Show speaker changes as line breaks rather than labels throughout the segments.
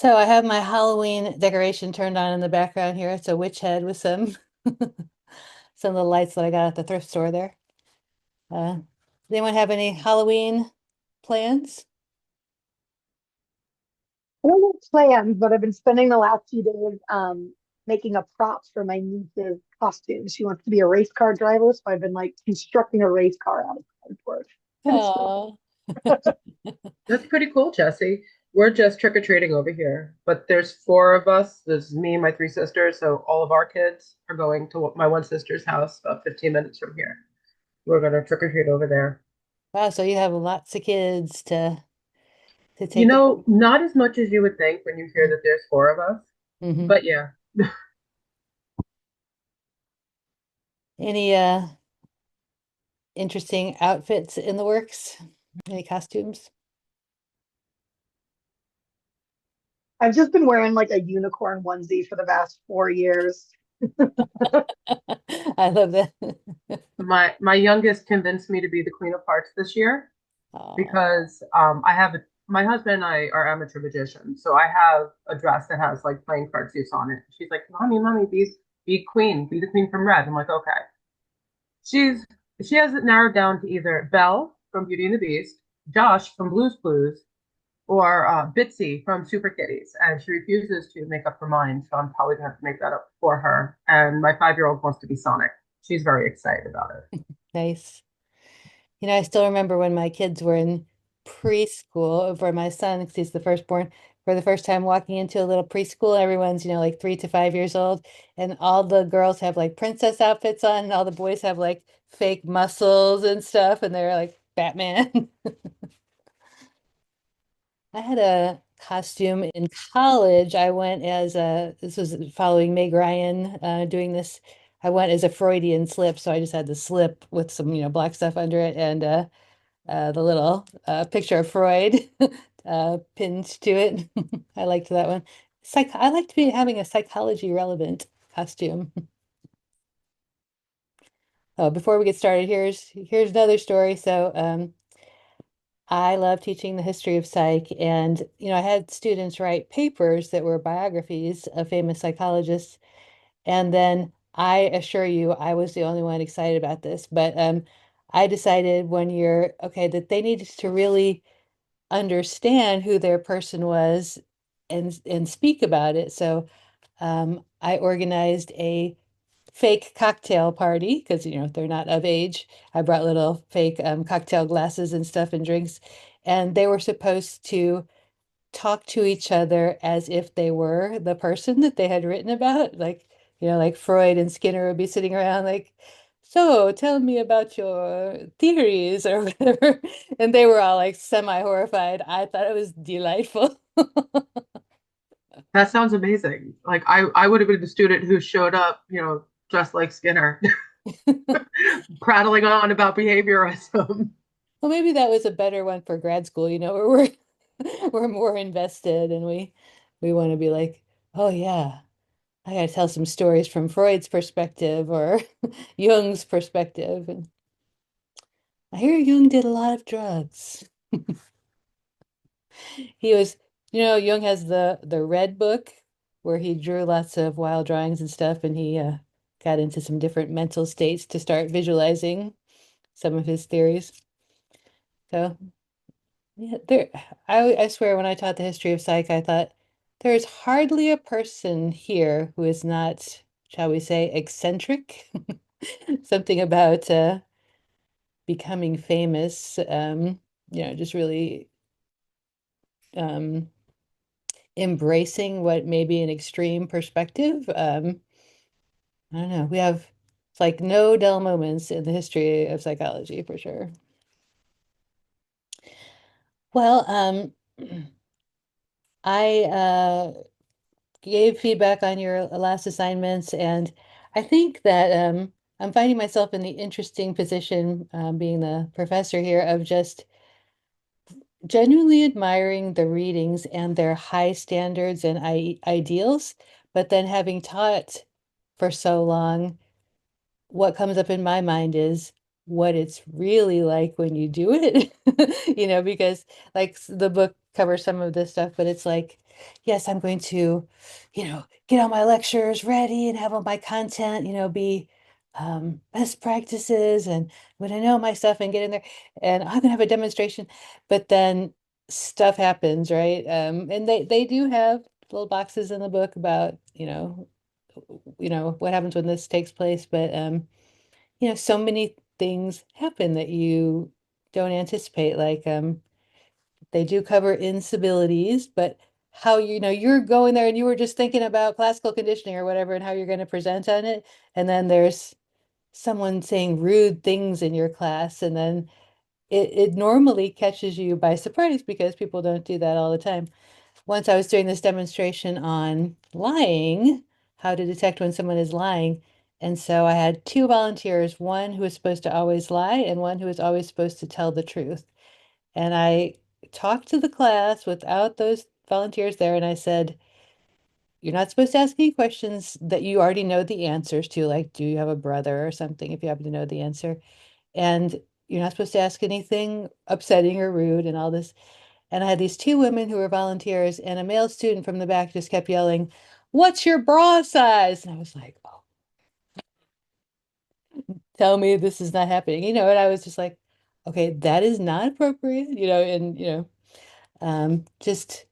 So I have my Halloween decoration turned on in the background here. It's a witch head with some some of the lights that I got at the thrift store there. Does anyone have any Halloween plans?
I don't have plans, but I've been spending the last few days making a prop for my niece's costume. She wants to be a race car driver, so I've been like constructing a race car out of cardboard. And it's pretty
Oh,
That's pretty cool, Jesse. We're just trick-or-treating over here, but there's four of us. There's me and my three sisters, so all of our kids are going to my one sister's house about 15 minutes from here. We're gonna trick-or-treat over there.
wow, so you have lots of kids to
You
take
know, not as much as you would think when you hear
the
that there's four of us,
hmm
but yeah.
Any interesting outfits in the works? Any costumes?
I've just been wearing like a unicorn onesie for the past 4 years.
I love that.
My youngest convinced me to be the Queen of Hearts this year
Oh,
because my husband and I are amateur magicians, so I have a dress that has like playing card suits on it. She's like, "Mommy, be queen, be the queen from Red." I'm like, "Okay." She's she has it narrowed down to either Belle from Beauty and the Beast, Josh from Blue's Clues, or Bitsy from Super Kitties, and she refuses to make up her mind. So I'm probably gonna have to make that up for her. And my 5-year-old wants to be Sonic. She's very excited about it.
nice. I still remember when my kids were in preschool for my son, because he's the firstborn, for the first time walking into a little preschool. Everyone's, like 3 to 5 years old, and all the girls have like princess outfits on, and all the boys have like fake muscles and stuff, and they're like Batman. I had a costume in college. I went as this was following Meg Ryan doing this. I went as a Freudian slip, so I just had the slip with some, black stuff under it, and the little picture of Freud pinned to it. I liked that one. I like to be having a psychology relevant costume. Oh, before we get started, here's another story. So, I love teaching the history of psych, and I had students write papers that were biographies of famous psychologists, and then I assure you, I was the only one excited about this, but I decided one year, okay, that they needed to really understand who their person was and speak about it. So I organized a fake cocktail party because they're not of age. I brought little fake cocktail glasses and stuff and drinks, and they were supposed to talk to each other as if they were the person that they had written about. Like, like Freud and Skinner would be sitting around like, so tell me about your theories or whatever. And they were all like semi-horrified. I thought it was delightful.
That sounds amazing. Like I would have been the student who showed up, dressed like Skinner, prattling on about behaviorism.
Well, maybe that was a better one for grad school, where we're we're more invested and we want to be like, oh yeah, I gotta tell some stories from Freud's perspective or Jung's perspective. And I hear Jung did a lot of drugs. He was, Jung has the Red Book where he drew lots of wild drawings and stuff, and he got into some different mental states to start visualizing some of his theories. So yeah, I swear when I taught the history of psych, I thought there's hardly a person here who is not, shall we say, eccentric. Something about becoming famous, just really um, embracing what may be an extreme perspective. I don't know. We have it's like no dull moments in the history of psychology for sure. Well, I gave feedback on your last assignments, and I think that I'm finding myself in the interesting position, being the professor here, of just genuinely admiring the readings and their high standards and ideals, but then having taught for so long, what comes up in my mind is what it's really like when you do it, because like the book covers some of this stuff, but it's like, yes, I'm going to, get all my lectures ready and have all my content, be best practices and when I know my stuff and get in there and I'm gonna have a demonstration, but then stuff happens, right? And they do have little boxes in the book about, what happens when this takes place, but so many things happen that you don't anticipate. Like they do cover instabilities, but how you're going there and you were just thinking about classical conditioning or whatever and how you're going to present on it. And then there's someone saying rude things in your class, and then it normally catches you by surprise because people don't do that all the time. Once I was doing this demonstration on lying, how to detect when someone is lying. And so I had two volunteers, one who was supposed to always lie and one who was always supposed to tell the truth. And I talked to the class without those volunteers there, and I said, you're not supposed to ask any questions that you already know the answers to, like, do you have a brother or something, if you happen to know the answer. And you're not supposed to ask anything upsetting or rude and all this. And I had these two women who were volunteers, and a male student from the back just kept yelling, "What's your bra size?" And I was like, "Oh, tell me this is not happening." And I was just like, okay, that is not appropriate, and just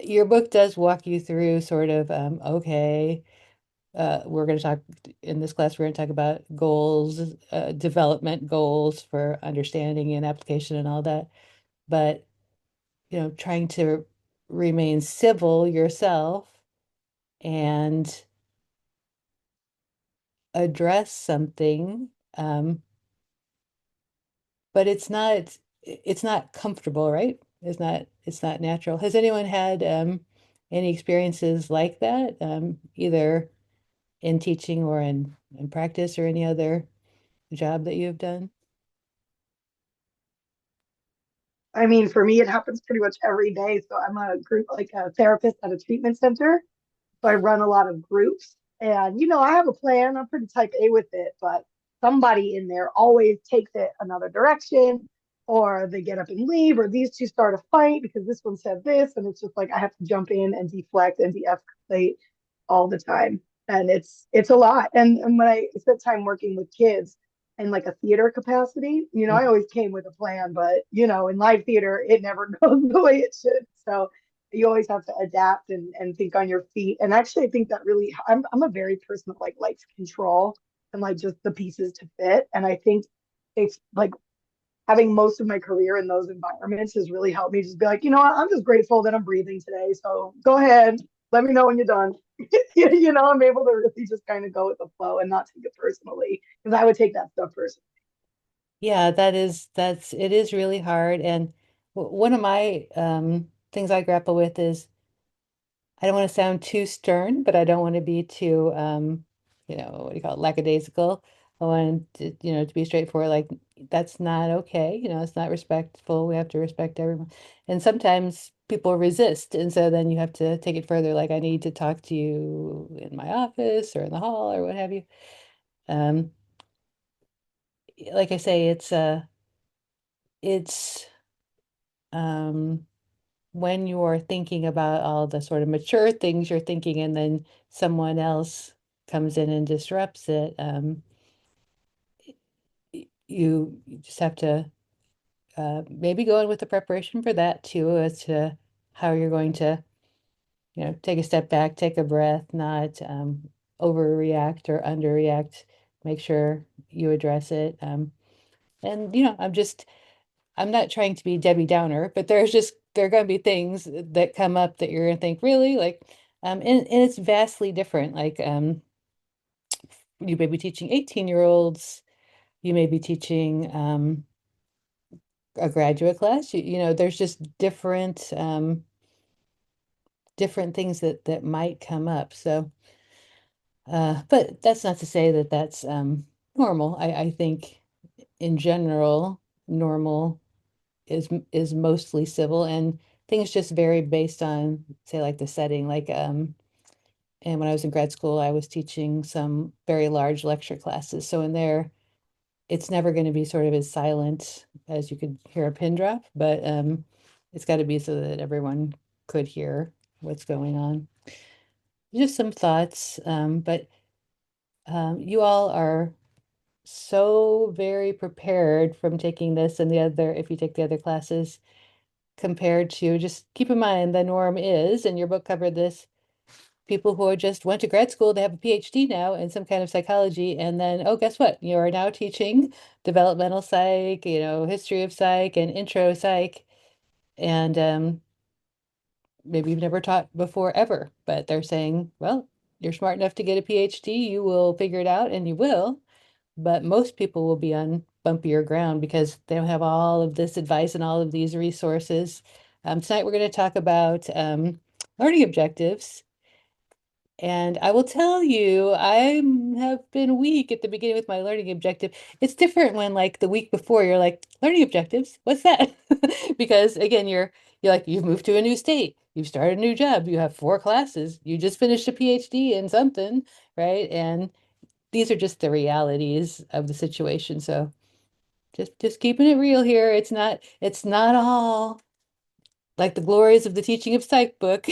your book does walk you through sort of, okay, we're going to talk in this class, we're going to talk about goals, development goals for understanding and application and all that. But, trying to remain civil yourself and address something, but it's not comfortable, right? It's not natural. Has anyone had any experiences like that, either in teaching or in practice or any other job that you've done?
I mean, for me, it happens pretty much every day. So I'm a group, like a therapist at a treatment center. So I run a lot of groups. And, I have a plan. I'm pretty type A with it, but somebody in there always takes it another direction, or they get up and leave, or these two start a fight because this one said this. And it's just like I have to jump in and deflect and de escalate all the time. And it's a lot. And when I spent time working with kids in like a theater capacity, I always came with a plan, but in live theater, it never goes the way it should. So you always have to adapt and think on your feet. And actually, I think that really, I'm a very person that like likes control and like just the pieces to fit. And I think it's like having most of my career in those environments has really helped me just be like, I'm just grateful that I'm breathing today. So go ahead, let me know when you're done. I'm able to really just kind of go with the flow and not take it personally because I would take that stuff personally.
Yeah, it is really hard. And one of my things I grapple with is I don't want to sound too stern, but I don't want to be too, what do you call it, lackadaisical. I want to be straightforward, like that's not okay. It's not respectful. We have to respect everyone. And sometimes people resist. And so then you have to take it further, like I need to talk to you in my office or in the hall or what have you. Um, like I say, it's um when you're thinking about all the sort of mature things you're thinking, and then someone else comes in and disrupts it, you just have to maybe go in with the preparation for that too, as to how you're going to, take a step back, take a breath, not overreact or underreact. Make sure you address it. And I'm not trying to be Debbie Downer, but there are going to be things that come up that you're going to think, really? Like, and it's vastly different. Like, you may be teaching 18-year-olds, you may be teaching a graduate class. There's just different things that might come up. So, but that's not to say that that's normal. I think in general, normal is mostly civil, and things just vary based on, say, like the setting. Like and when I was in grad school, I was teaching some very large lecture classes, so in there it's never going to be sort of as silent as you could hear a pin drop, but it's got to be so that everyone could hear what's going on. Just some thoughts, but you all are so very prepared from taking this and the other, if you take the other classes, compared to just keep in mind the norm is, and your book covered this, people who are just went to grad school, they have a PhD now in some kind of psychology, and then, oh, guess what? You are now teaching developmental psych, history of psych and intro psych, and maybe you've never taught before ever, but they're saying, well, you're smart enough to get a PhD, you will figure it out, and you will. But most people will be on bumpier ground because they don't have all of this advice and all of these resources. Tonight, we're going to talk about learning objectives. And I will tell you, I have been weak at the beginning with my learning objective. It's different when, like, the week before, you're like, learning objectives, what's that? Because again, you're like, you've moved to a new state, you've started a new job, you have 4 classes, you just finished a PhD in something, right? And these are just the realities of the situation. So just keeping it real here. It's not all like the glories of the teaching of psych book.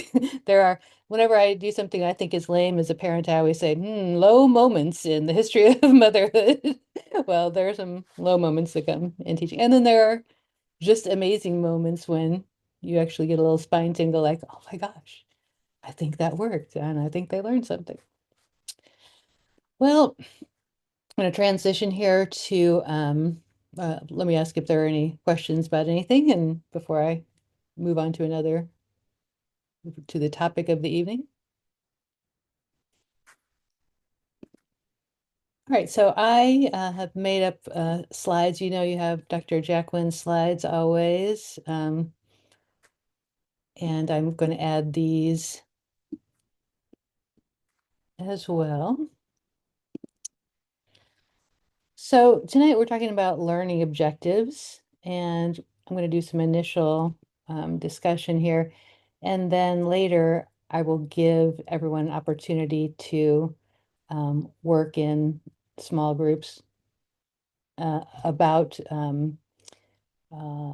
There are, whenever I do something I think is lame as a parent, I always say, low moments in the history of motherhood. Well, there are some low moments that come in teaching. And then there are just amazing moments when you actually get a little spine tingle, like, oh my gosh, I think that worked. And I think they learned something. Well, I'm going to transition here to, let me ask if there are any questions about anything, and before I move on to the topic of the evening. All right, so I have made up slides. You have Dr. Jacqueline's slides always, and I'm going to add these as well. So tonight we're talking about learning objectives, and I'm going to do some initial discussion here, and then later I will give everyone an opportunity to work in small groups about uh,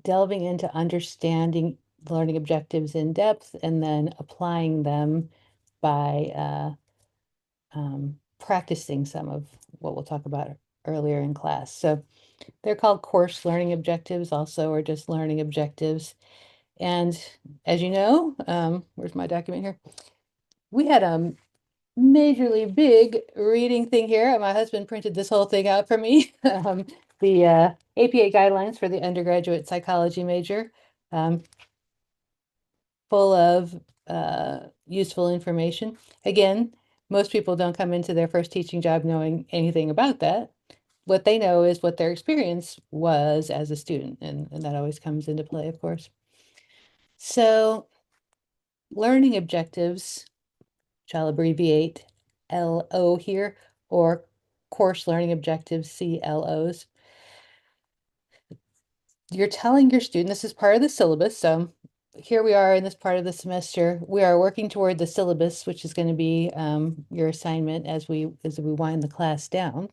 delving into understanding learning objectives in depth and then applying them by practicing some of what we'll talk about earlier in class. So they're called course learning objectives also, or just learning objectives. And as you know, where's my document here? We had a majorly big reading thing here. My husband printed this whole thing out for me. The APA guidelines for the undergraduate psychology major, full of useful information. Again, most people don't come into their first teaching job knowing anything about that. What they know is what their experience was as a student, and that always comes into play, of course. So learning objectives, which I'll abbreviate LO here, or course learning objectives, CLOs. You're telling your student, this is part of the syllabus, so here we are in this part of the semester. We are working toward the syllabus, which is going to be your assignment as we wind the class down.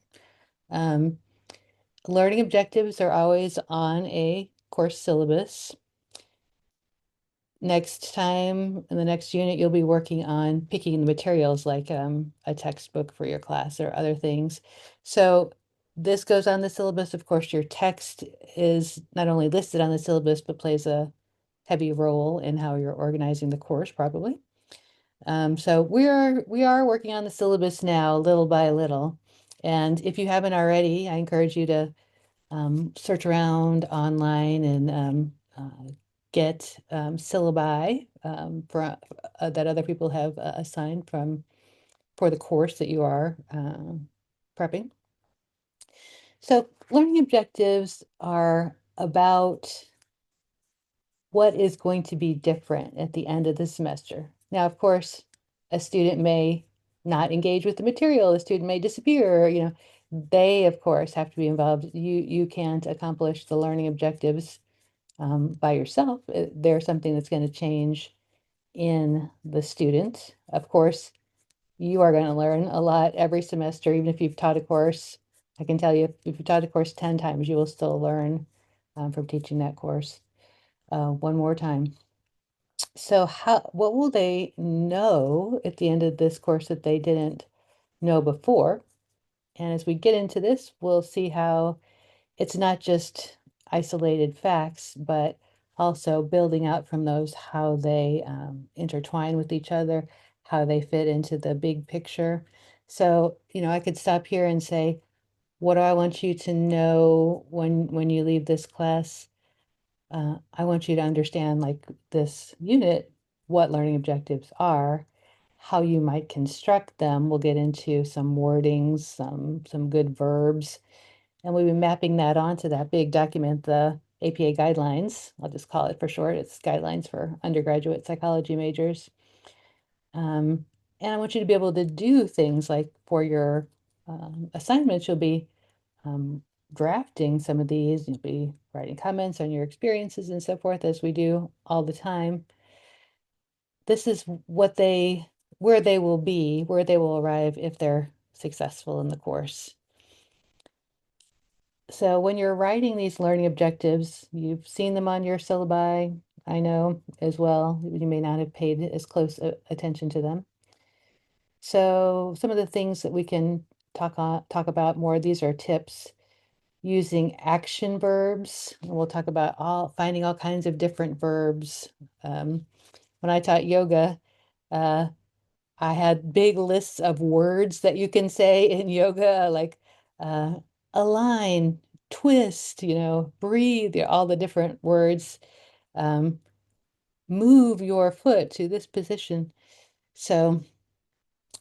Learning objectives are always on a course syllabus. Next time, in the next unit, you'll be working on picking the materials like a textbook for your class or other things. So this goes on the syllabus. Of course, your text is not only listed on the syllabus, but plays a heavy role in how you're organizing the course, probably. So we are working on the syllabus now, little by little. And if you haven't already, I encourage you to search around online and get syllabi that other people have assigned for the course that you are prepping. So learning objectives are about what is going to be different at the end of the semester. Now, of course, a student may not engage with the material, a student may disappear, they, of course, have to be involved. You can't accomplish the learning objectives by yourself. There's something that's going to change in the student. Of course, you are going to learn a lot every semester, even if you've taught a course I can tell you, if you taught a course 10 times, you will still learn from teaching that course one more time. So what will they know at the end of this course that they didn't know before? And as we get into this, we'll see how it's not just isolated facts, but also building out from those how they intertwine with each other, how they fit into the big picture. So, I could stop here and say, what do I want you to know when you leave this class? I want you to understand, like this unit, what learning objectives are, how you might construct them. We'll get into some wordings, some good verbs, and we've been mapping that onto that big document, the APA guidelines. I'll just call it for short. It's guidelines for undergraduate psychology majors. And I want you to be able to do things like for your assignments, you'll be um, drafting some of these, you'll be writing comments on your experiences and so forth, as we do all the time. This is where they will be, where they will arrive if they're successful in the course. So when you're writing these learning objectives, you've seen them on your syllabi, I know as well. You may not have paid as close attention to them. So some of the things that we can talk about more, these are tips using action verbs. And we'll talk about finding all kinds of different verbs. When I taught yoga, uh, I had big lists of words that you can say in yoga, like uh, align, twist, breathe, all the different words. Um, Move your foot to this position. So,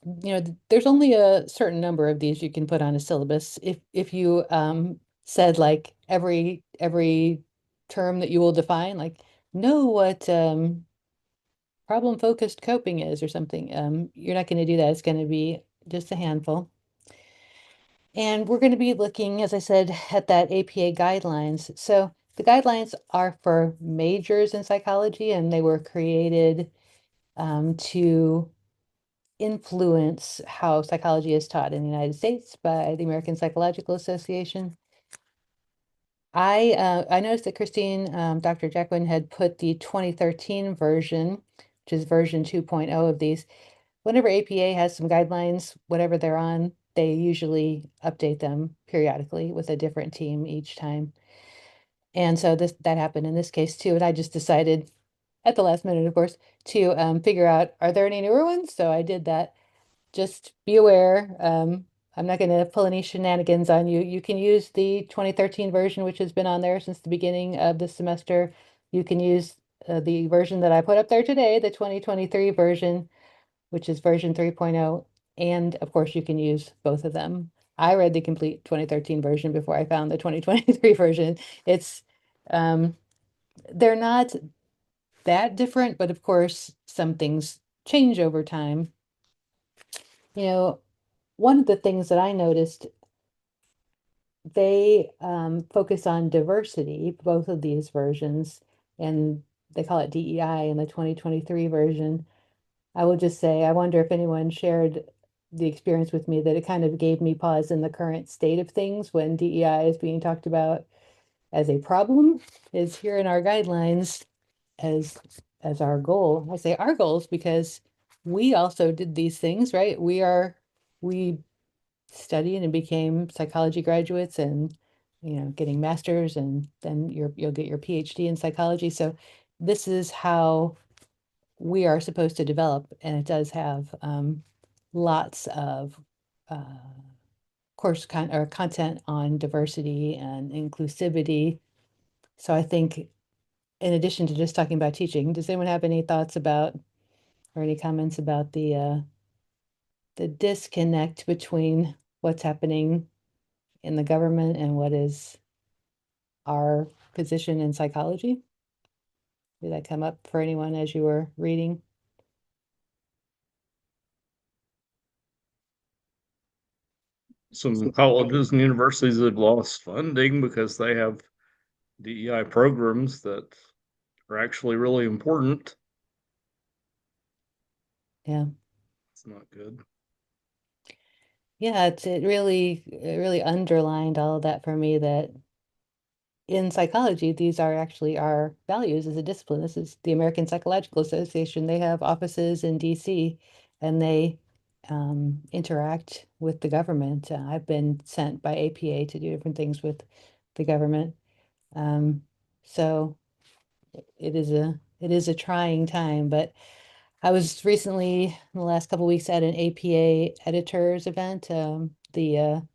there's only a certain number of these you can put on a syllabus. If you said like every term that you will define, like know what problem-focused coping is or something, you're not going to do that. It's going to be just a handful. And we're going to be looking, as I said, at that APA guidelines. So the guidelines are for majors in psychology, and they were created to influence how psychology is taught in the United States by the American Psychological Association. I noticed that Christine, Dr. Jacqueline had put the 2013 version, which is version 2.0 of these. Whenever APA has some guidelines, whatever they're on, they usually update them periodically with a different team each time. And so that happened in this case too. And I just decided at the last minute, of course, to figure out, are there any newer ones? So I did that. Just be aware. I'm not going to pull any shenanigans on you. You can use the 2013 version, which has been on there since the beginning of the semester. You can use the version that I put up there today, the 2023 version, which is version 3.0. And of course, you can use both of them. I read the complete 2013 version before I found the 2023 version. It's they're not that different, but of course, some things change over time. You know, one of the things that I noticed, they focus on diversity, both of these versions, and they call it DEI in the 2023 version. I will just say, I wonder if anyone shared the experience with me that it kind of gave me pause in the current state of things when DEI is being talked about as a problem, is here in our guidelines as our goal. I say our goals because we also did these things, right? We studied and became psychology graduates and getting masters, and then you'll get your PhD in psychology. So this is how we are supposed to develop, and it does have lots of content on diversity and inclusivity. So I think in addition to just talking about teaching, does anyone have any thoughts about or any comments about the disconnect between what's happening in the government and what is our position in psychology? Did that come up for anyone as you were reading?
Some colleges and universities have lost funding because they have DEI programs that are actually really important.
Yeah.
It's not good.
yeah, it really underlined all of that for me that in psychology, these are actually our values as a discipline. This is the American Psychological Association. They have offices in DC and they interact with the government. I've been sent by APA to do different things with the government. Um, so it is a trying time, but I was recently in the last couple weeks at an APA editors event. The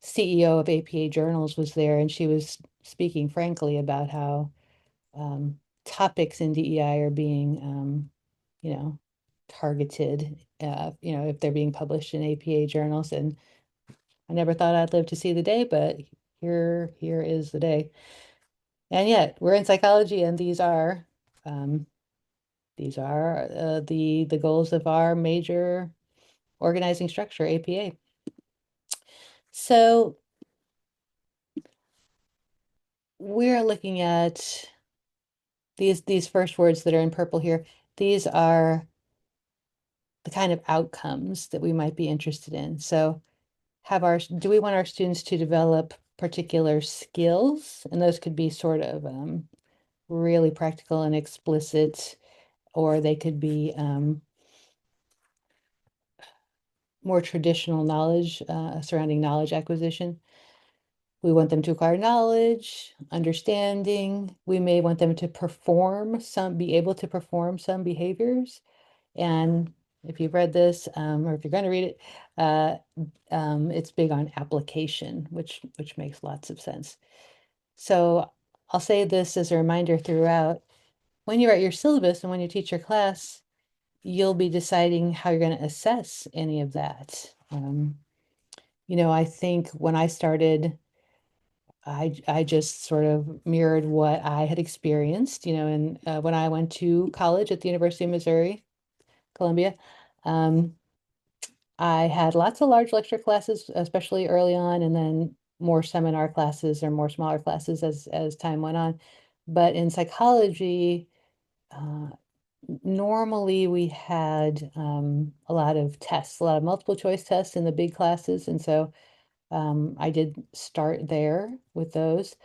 CEO of APA Journals was there, and she was speaking frankly about how topics in DEI are being, you know, targeted, if they're being published in APA journals. And I never thought I'd live to see the day, but here is the day. And yet we're in psychology, and these are the goals of our major organizing structure, APA. So we're looking at these first words that are in purple here. These are the kind of outcomes that we might be interested in. So do we want our students to develop particular skills? And those could be sort of really practical and explicit, or they could be more traditional knowledge surrounding knowledge acquisition. We want them to acquire knowledge, understanding. We may want them to be able to perform some behaviors. And if you've read this, or if you're going to read it, it's big on application, which makes lots of sense. So I'll say this as a reminder throughout. When you write your syllabus and when you teach your class, you'll be deciding how you're going to assess any of that. I think when I started, I just sort of mirrored what I had experienced, and when I went to college at the University of Missouri, Columbia. I had lots of large lecture classes, especially early on, and then more seminar classes or more smaller classes as time went on. But in psychology, uh, normally we had a lot of tests, a lot of multiple choice tests in the big classes. And so I did start there with those.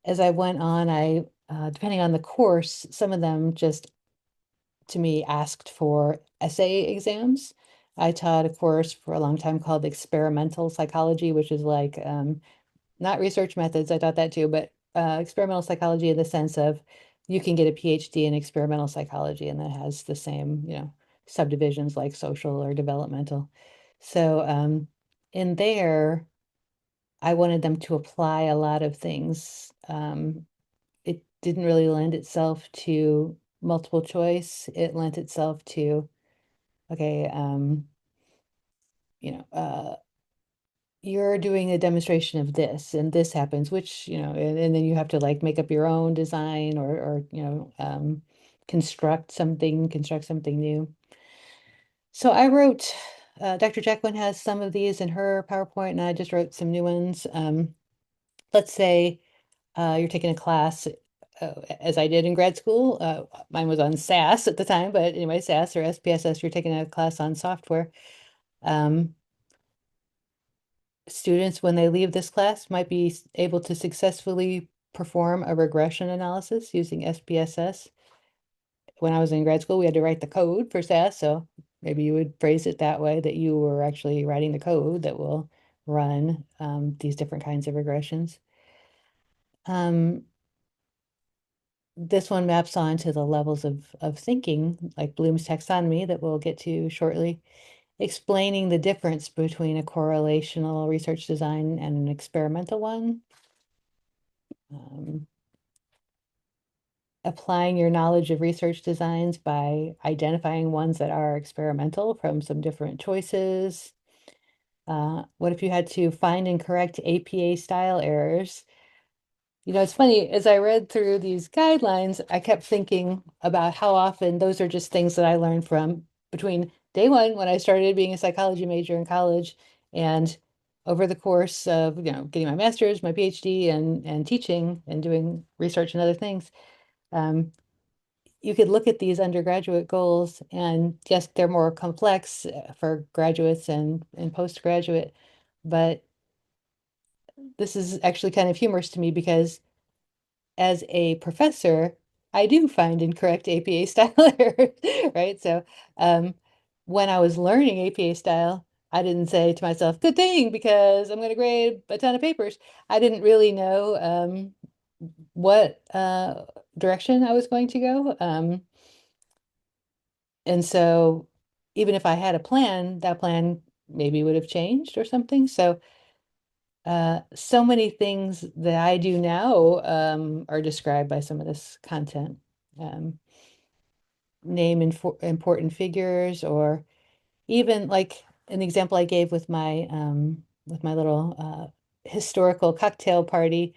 As I went on, depending on the course, some of them just to me asked for essay exams. I taught a course for a long time called experimental psychology, which is like not research methods. I taught that too, but experimental psychology in the sense of you can get a PhD in experimental psychology, and that has the same, subdivisions like social or developmental. So in there, I wanted them to apply a lot of things. It didn't really lend itself to multiple choice. It lent itself to, okay, you know, uh, you're doing a demonstration of this and this happens, which, and then you have to like make up your own design or construct something new. So I wrote, Dr. Jacqueline has some of these in her PowerPoint, and I just wrote some new ones. Let's say you're taking a class, as I did in grad school. Mine was on SAS at the time, but anyway, SAS or SPSS, you're taking a class on software. Students, when they leave this class, might be able to successfully perform a regression analysis using SPSS. When I was in grad school, we had to write the code for SAS, so maybe you would phrase it that way, that you were actually writing the code that will run these different kinds of regressions. This one maps on to the levels of thinking, like Bloom's taxonomy that we'll get to shortly, explaining the difference between a correlational research design and an experimental one. Applying your knowledge of research designs by identifying ones that are experimental from some different choices. What if you had to find and correct APA style errors? It's funny, as I read through these guidelines, I kept thinking about how often those are just things that I learned from between day one when I started being a psychology major in college and over the course of, getting my master's, my PhD and teaching and doing research and other things. you could look at these undergraduate goals and yes, they're more complex for graduates and postgraduate, but this is actually kind of humorous to me because as a professor, I do find incorrect APA style errors, right? So um, when I was learning APA style, I didn't say to myself, good thing, because I'm going to grade a ton of papers. I didn't really know what direction I was going to go. And so even if I had a plan, that plan maybe would have changed or something. So so many things that I do now are described by some of this content. Um, name important figures, or even like an example I gave with my little historical cocktail party.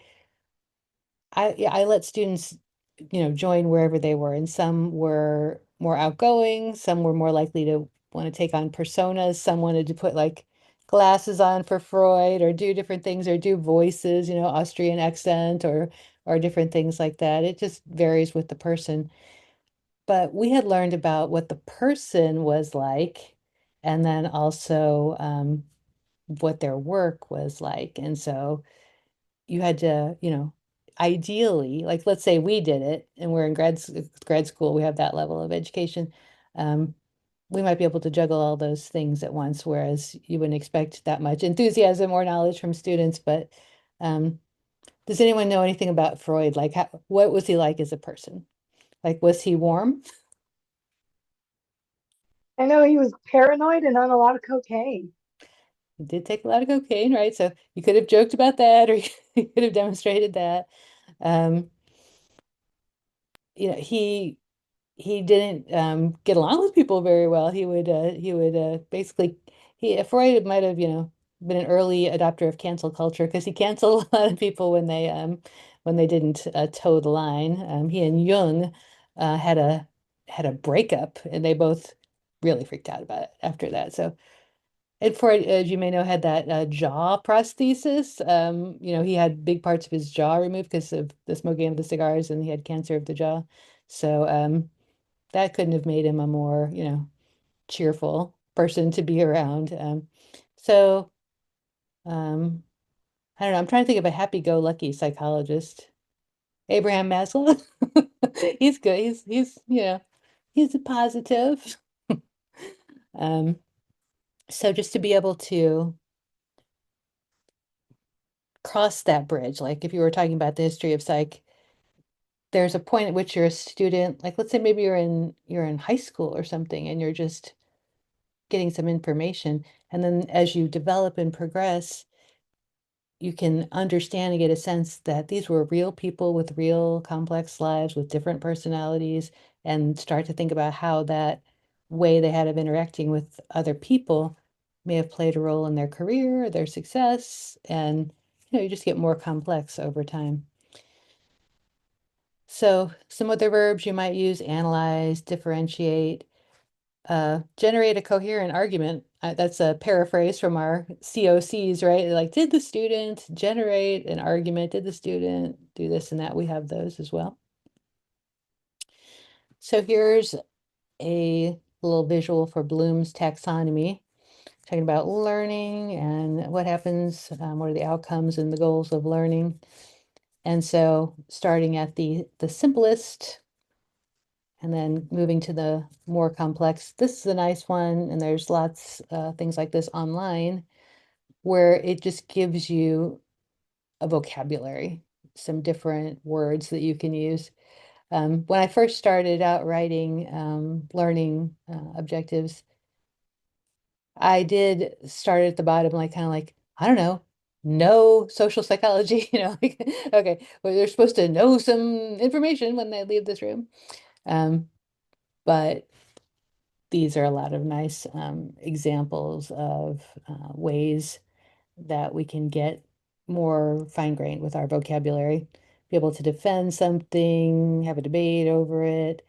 I let students, join wherever they were, and some were more outgoing, some were more likely to want to take on personas, some wanted to put like glasses on for Freud or do different things or do voices, Austrian accent or different things like that. It just varies with the person. But we had learned about what the person was like, and then also what their work was like. And so you had to, ideally, like let's say we did it and we're in grad school, we have that level of education. Um, we might be able to juggle all those things at once, whereas you wouldn't expect that much enthusiasm or knowledge from students. But um, does anyone know anything about Freud? Like, what was he like as a person? Like, was he warm?
I know he was paranoid and on a lot of cocaine.
He did take a lot of cocaine, right? So you could have joked about that, or you could have demonstrated that. Um, he didn't get along with people very well. He would basically Freud might have, been an early adopter of cancel culture because he canceled a lot of people when they didn't toe the line. He and Jung had a breakup, and they both really freaked out about it after that. So, and Freud, as you may know, had that jaw prosthesis. He had big parts of his jaw removed because of the smoking of the cigars, and he had cancer of the jaw. So that couldn't have made him a more, cheerful person to be around. So um, I don't know. I'm trying to think of a happy-go-lucky psychologist. Abraham Maslow. He's good. He's a positive. Um, so just to be able to cross that bridge, like if you were talking about the history of psych, there's a point at which you're a student, like let's say maybe you're in high school or something, and you're just getting some information. And then as you develop and progress, you can understand and get a sense that these were real people with real complex lives with different personalities, and start to think about how that way they had of interacting with other people may have played a role in their career, their success, and you just get more complex over time. So some other verbs you might use: analyze, differentiate, generate a coherent argument. That's a paraphrase from our COCs, right? Like, did the student generate an argument? Did the student do this and that? We have those as well. So here's a little visual for Bloom's taxonomy, talking about learning and what happens, what are the outcomes and the goals of learning. And so starting at the simplest, and then moving to the more complex. This is a nice one, and there's lots things like this online where it just gives you a vocabulary, some different words that you can use. When I first started out writing learning objectives, I did start at the bottom, like kind of like, I don't know, no social psychology, like, okay, well, they're supposed to know some information when they leave this room. Um, but these are a lot of nice examples of ways that we can get more fine-grained with our vocabulary, be able to defend something, have a debate over it.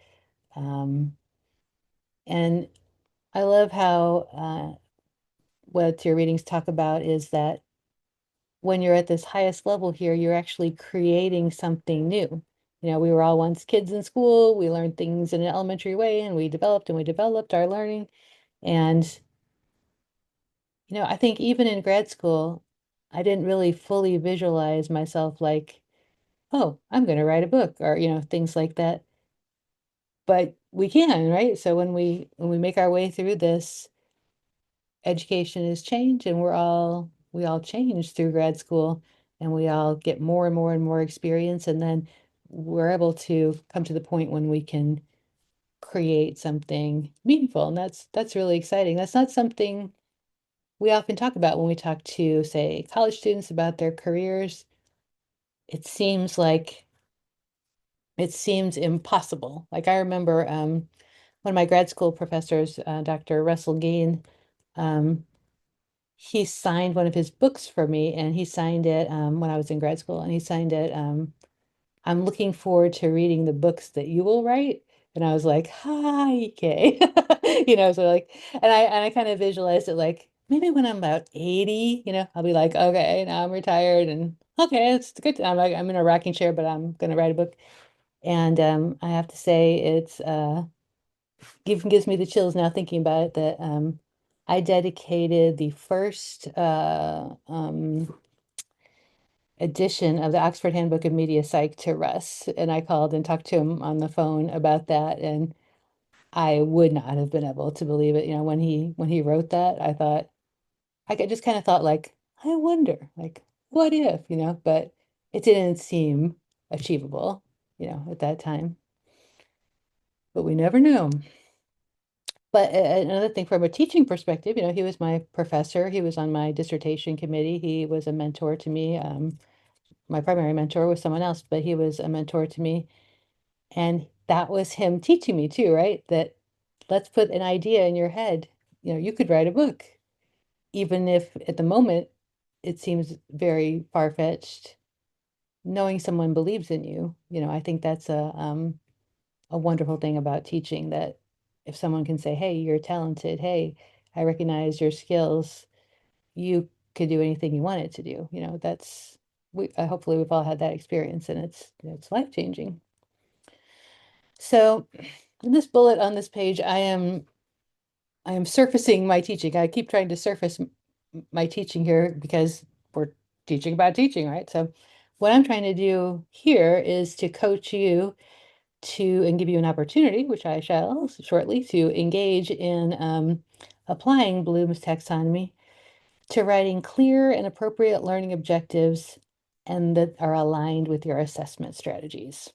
Um, and I love how what your readings talk about is that when you're at this highest level here, you're actually creating something new. We were all once kids in school. We learned things in an elementary way and we developed our learning. And, I think even in grad school, I didn't really fully visualize myself like, oh, I'm going to write a book or, things like that. But we can, right? So when we make our way through this, education is change and we all change through grad school and we all get more and more and more experience and then we're able to come to the point when we can create something meaningful and that's really exciting. That's not something we often talk about when we talk to, say, college students about their careers. It seems like it seems impossible. Like I remember one of my grad school professors, Dr. Russell Gain, um, he signed one of his books for me and he signed it when I was in grad school and he signed it, I'm looking forward to reading the books that you will write. And I was like, hi, Kay. So like, and I kind of visualized it like maybe when I'm about 80, I'll be like, okay, now I'm retired and okay, it's good. I'm in a rocking chair, but I'm gonna write a book. And I have to say it's gives me the chills now thinking about it that I dedicated the first edition of the Oxford Handbook of Media Psych to Russ, and I called and talked to him on the phone about that, and I would not have been able to believe it. When he wrote that, just kind of thought like, I wonder, like, what if, but it didn't seem achievable, at that time. But we never knew. But another thing from a teaching perspective, he was my professor. He was on my dissertation committee. He was a mentor to me. My primary mentor was someone else, but he was a mentor to me. And that was him teaching me too, right? That let's put an idea in your head. You could write a book, even if at the moment it seems very far-fetched. Knowing someone believes in you, I think that's a wonderful thing about teaching that if someone can say, hey, you're talented, hey, I recognize your skills, you could do anything you wanted to do. That's we hopefully we've all had that experience and it's life-changing. So in this bullet on this page, I am surfacing my teaching. I keep trying to surface my teaching here because we're teaching about teaching, right? So what I'm trying to do here is to coach you and give you an opportunity, which I shall shortly, to engage in applying Bloom's taxonomy to writing clear and appropriate learning objectives and that are aligned with your assessment strategies.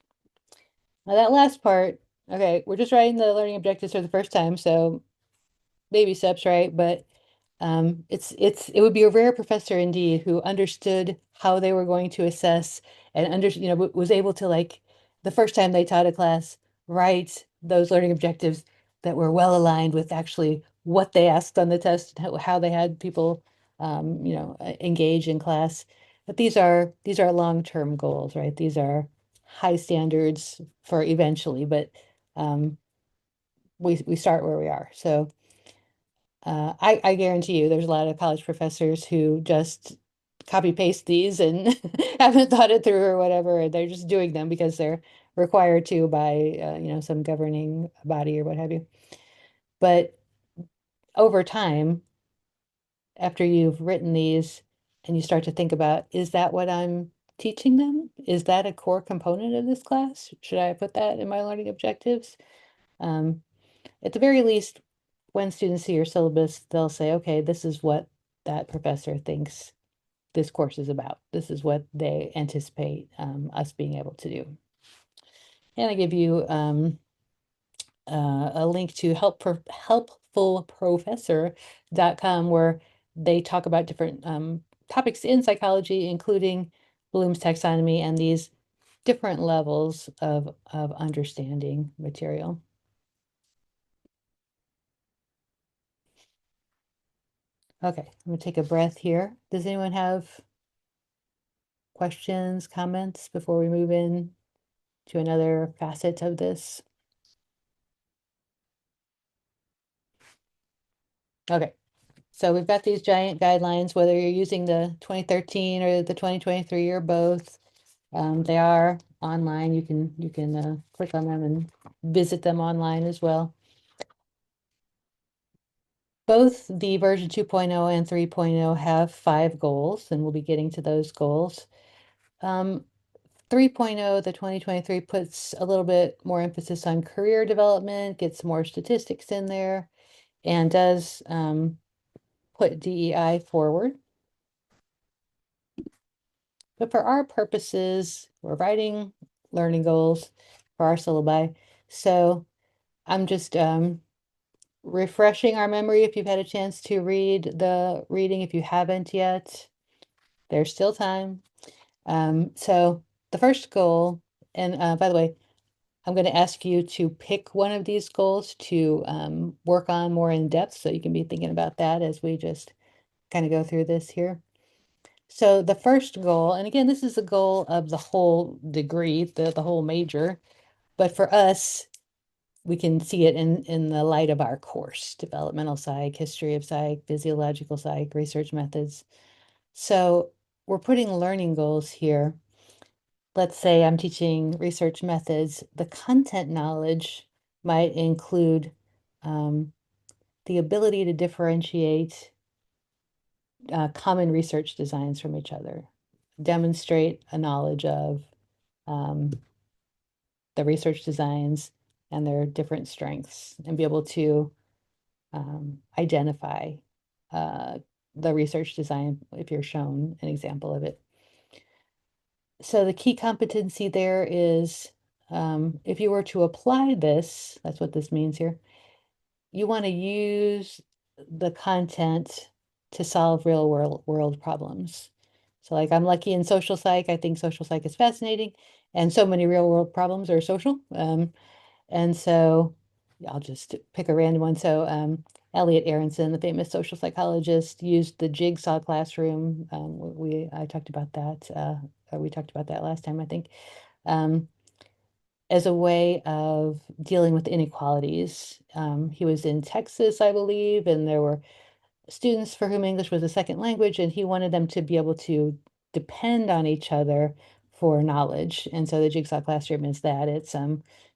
Now that last part, okay, we're just writing the learning objectives for the first time, so baby steps, right? But it would be a rare professor indeed who understood how they were going to assess and was able to, like, the first time they taught a class, write those learning objectives that were well aligned with actually what they asked on the test, how they had people engage in class. But these are long-term goals, right? These are high standards for eventually, but we start where we are. So I guarantee you there's a lot of college professors who just copy paste these and haven't thought it through or whatever. And they're just doing them because they're required to by some governing body or what have you. But over time, after you've written these and you start to think about, is that what I'm teaching them? Is that a core component of this class? Should I put that in my learning objectives? Um, at the very least, when students see your syllabus, they'll say, okay, this is what that professor thinks this course is about. This is what they anticipate us being able to do. And I give you a link to helpfulprofessor.com where they talk about different topics in psychology, including Bloom's taxonomy and these different levels of understanding material. Okay, I'm gonna take a breath here. Does anyone have questions, comments before we move in to another facet of this? Okay, so we've got these giant guidelines, whether you're using the 2013 or the 2023 or both. They are online. You can click on them and visit them online as well. Both the version 2.0 and 3.0 have 5 goals, and we'll be getting to those goals. 3.0, the 2023, puts a little bit more emphasis on career development, gets more statistics in there, and does put DEI forward. But for our purposes, we're writing learning goals for our syllabi. So I'm just refreshing our memory. If you've had a chance to read the reading, if you haven't yet, there's still time. So the first goal, and by the way, I'm going to ask you to pick one of these goals to work on more in depth, so you can be thinking about that as we just kind of go through this here. So the first goal, and again, this is the goal of the whole degree, the whole major, but for us, we can see it in the light of our course, developmental psych, history of psych, physiological psych, research methods. So we're putting learning goals here. Let's say I'm teaching research methods. The content knowledge might include the ability to differentiate common research designs from each other, demonstrate a knowledge of um, the research designs and their different strengths, and be able to identify uh, the research design if you're shown an example of it. So the key competency there is, if you were to apply this, that's what this means here, you want to use the content to solve real world problems. So like I'm lucky in social psych, I think social psych is fascinating, and so many real world problems are social. And so I'll just pick a random one. So Elliot Aronson, the famous social psychologist, used the jigsaw classroom. I talked about that, or we talked about that last time, I think, um, as a way of dealing with inequalities. He was in Texas, I believe, and there were students for whom English was a second language, and he wanted them to be able to depend on each other for knowledge. And so the jigsaw classroom is that it's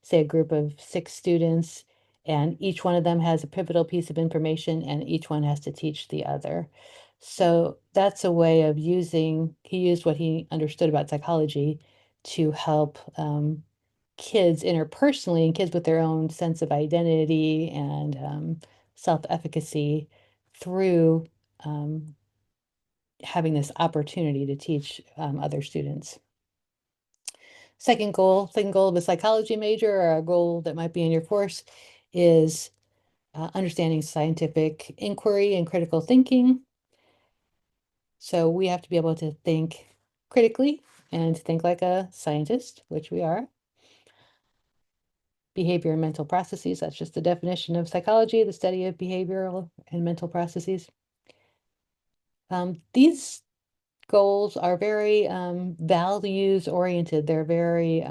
say a group of 6 students, and each one of them has a pivotal piece of information, and each one has to teach the other. So that's a way of he used what he understood about psychology to help kids interpersonally, and kids with their own sense of identity and self-efficacy through having this opportunity to teach other students. Second goal of a psychology major, or a goal that might be in your course, is understanding scientific inquiry and critical thinking. So we have to be able to think critically and think like a scientist, which we are. Behavior and mental processes, that's just the definition of psychology, the study of behavioral and mental processes. These goals are very values oriented. They're very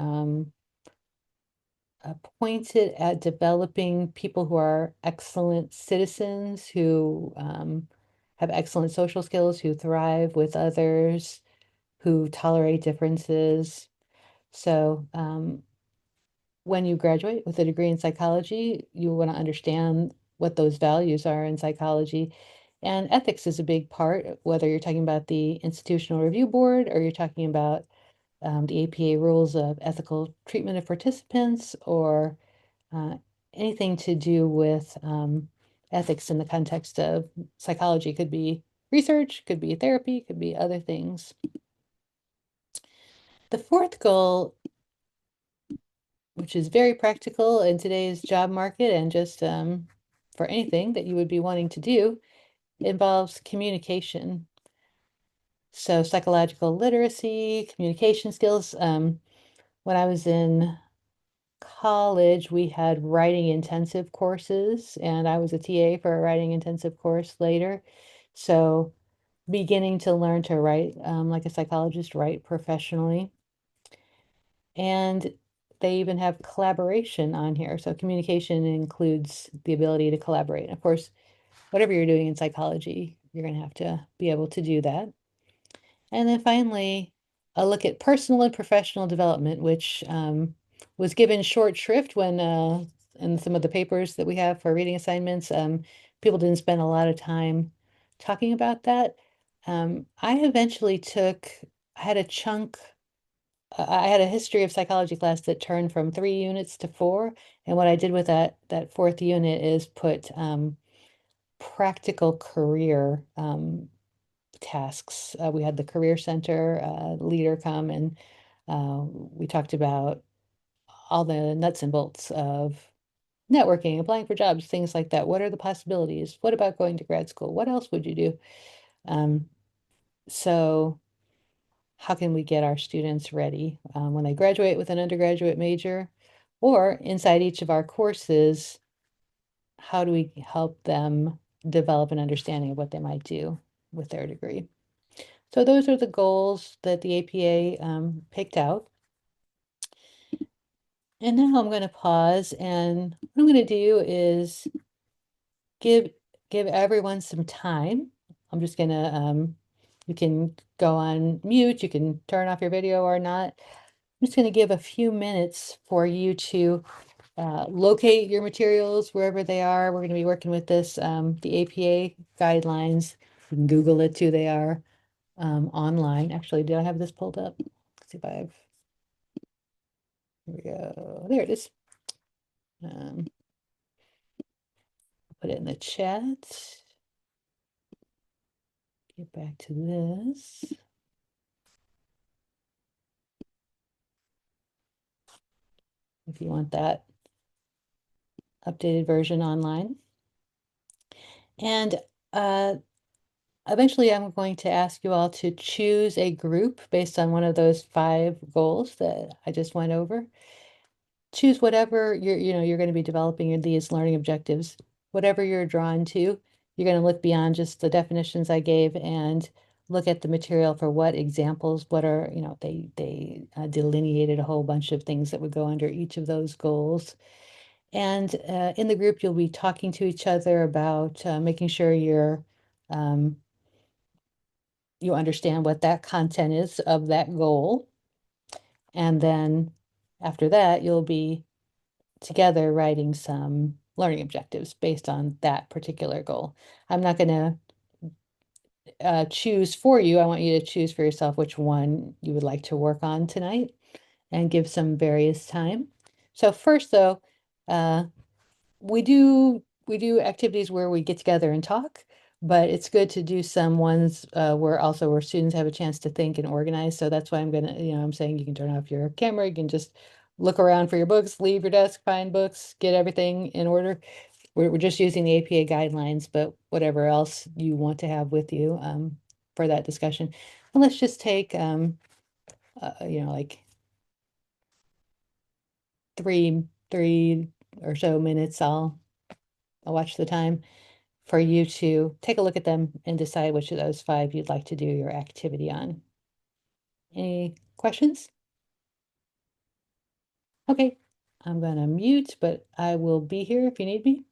pointed at developing people who are excellent citizens, who have excellent social skills, who thrive with others, who tolerate differences. So when you graduate with a degree in psychology, you want to understand what those values are in psychology. And ethics is a big part, whether you're talking about the Institutional Review Board or you're talking about the APA rules of ethical treatment of participants, or anything to do with ethics in the context of psychology. Could be research, could be therapy, could be other things. The fourth goal, which is very practical in today's job market and just for anything that you would be wanting to do, involves communication. So psychological literacy, communication skills. When I was in college, we had writing intensive courses, and I was a TA for a writing intensive course later. So beginning to learn to write like a psychologist, write professionally. And they even have collaboration on here. So communication includes the ability to collaborate. Of course, whatever you're doing in psychology, you're going to have to be able to do that. And then finally, a look at personal and professional development, which was given short shrift when in some of the papers that we have for reading assignments, people didn't spend a lot of time talking about that. I eventually I had a chunk, I had a history of psychology class that turned from 3 units to 4. And what I did with that fourth unit is put practical career tasks. We had the career center leader come and we talked about all the nuts and bolts of networking, applying for jobs, things like that. What are the possibilities? What about going to grad school? What else would you do? Um, so how can we get our students ready when they graduate with an undergraduate major or inside each of our courses? How do we help them develop an understanding of what they might do with their degree? So those are the goals that the APA picked out. And now I'm going to pause, and what I'm going to do is give everyone some time. I'm just going to you can go on mute, you can turn off your video or not. I'm just going to give a few minutes for you to locate your materials wherever they are. We're going to be working with this, the APA guidelines. You can Google it too, they are online. Actually, did I have this pulled up? Let's see if I've, here we go. There it is. Put it in the chat. Get back to this. If you want that updated version online. And eventually I'm going to ask you all to choose a group based on one of those 5 goals that I just went over. Choose whatever you're going to be developing these learning objectives, whatever you're drawn to. You're going to look beyond just the definitions I gave and look at the material for what examples, what are, they delineated a whole bunch of things that would go under each of those goals. And in the group, you'll be talking to each other about making sure you understand what that content is of that goal. And then after that, you'll be together writing some learning objectives based on that particular goal. I'm not going to choose for you. I want you to choose for yourself which one you would like to work on tonight and give some various time. So first, though, we do activities where we get together and talk, but it's good to do some ones where students have a chance to think and organize. So that's why I'm saying you can turn off your camera, you can just look around for your books, leave your desk, find books, get everything in order. We're just using the APA guidelines, but whatever else you want to have with you for that discussion. And let's just take like three or so minutes. I'll watch the time for you to take a look at them and decide which of those 5 you'd like to do your activity on. Any questions? Okay, I'm going to mute, but I will be here if you need me.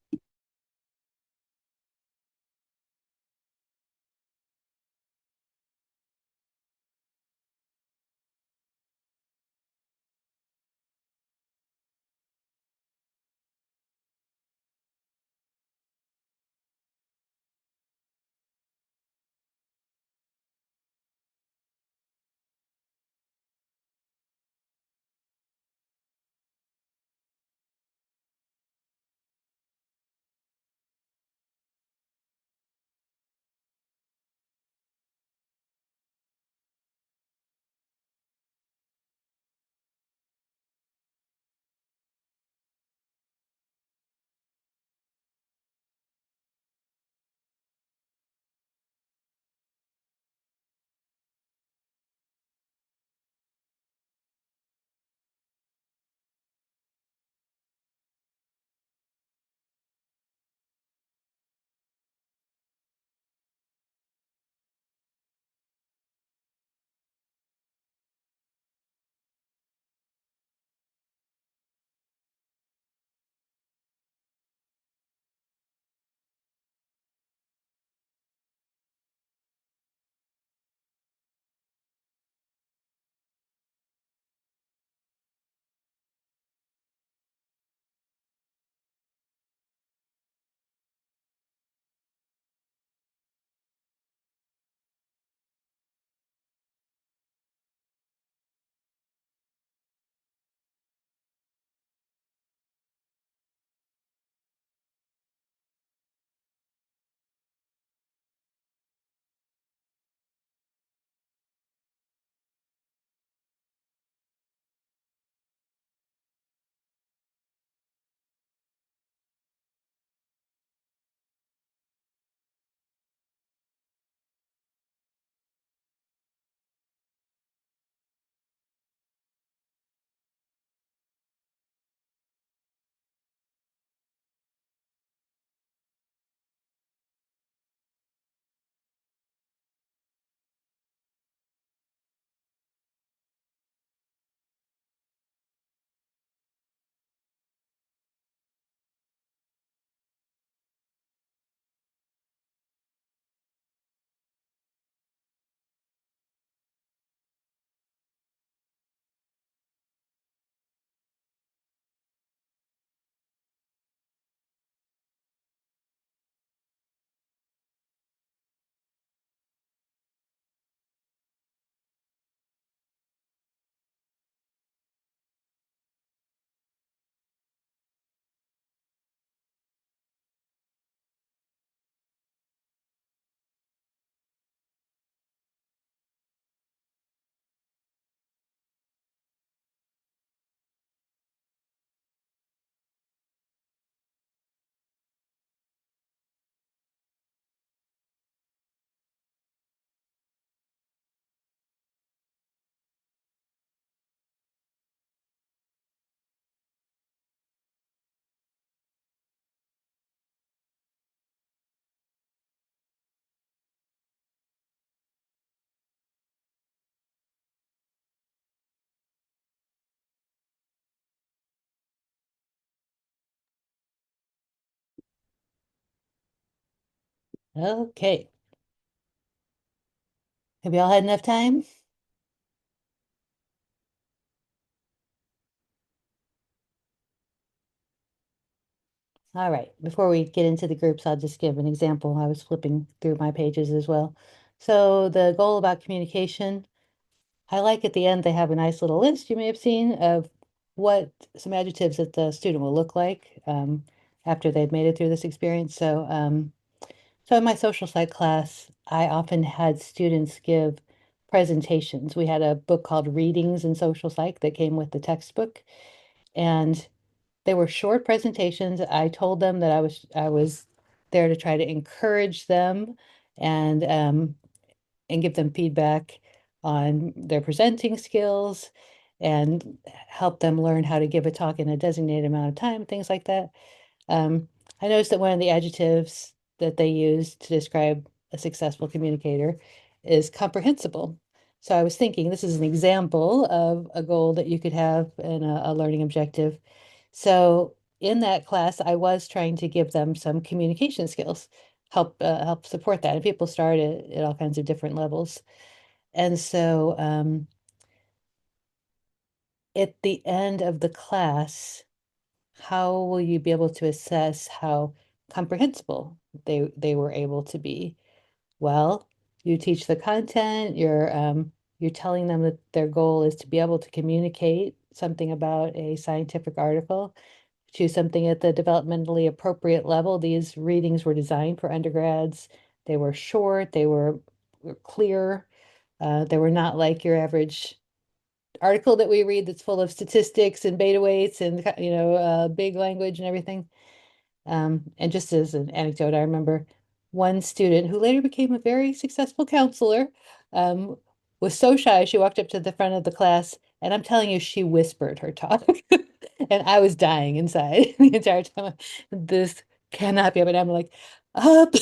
Okay. Have you all had enough time? All right. Before we get into the groups, I'll just give an example. I was flipping through my pages as well. So the goal about communication, I like at the end, they have a nice little list you may have seen of what some adjectives that the student will look like after they've made it through this experience. So in my social psych class, I often had students give presentations. We had a book called Readings in Social Psych that came with the textbook, and they were short presentations. I told them that I was there to try to encourage them and and give them feedback on their presenting skills and help them learn how to give a talk in a designated amount of time, things like that. Um, I noticed that one of the adjectives that they use to describe a successful communicator is comprehensible. So I was thinking this is an example of a goal that you could have in a learning objective. So in that class, I was trying to give them some communication skills, help support that. And people start at all kinds of different levels. And so at the end of the class, how will you be able to assess how comprehensible they were able to be? Well, you teach the content, you're telling them that their goal is to be able to communicate something about a scientific article to something at the developmentally appropriate level. These readings were designed for undergrads. They were short, were clear. They were not like your average article that we read that's full of statistics and beta weights and big language and everything. And just as an anecdote, I remember one student who later became a very successful counselor, um, was so shy. She walked up to the front of the class, and I'm telling you, she whispered her talk. And I was dying inside the entire time. This cannot be happening. I'm like, up,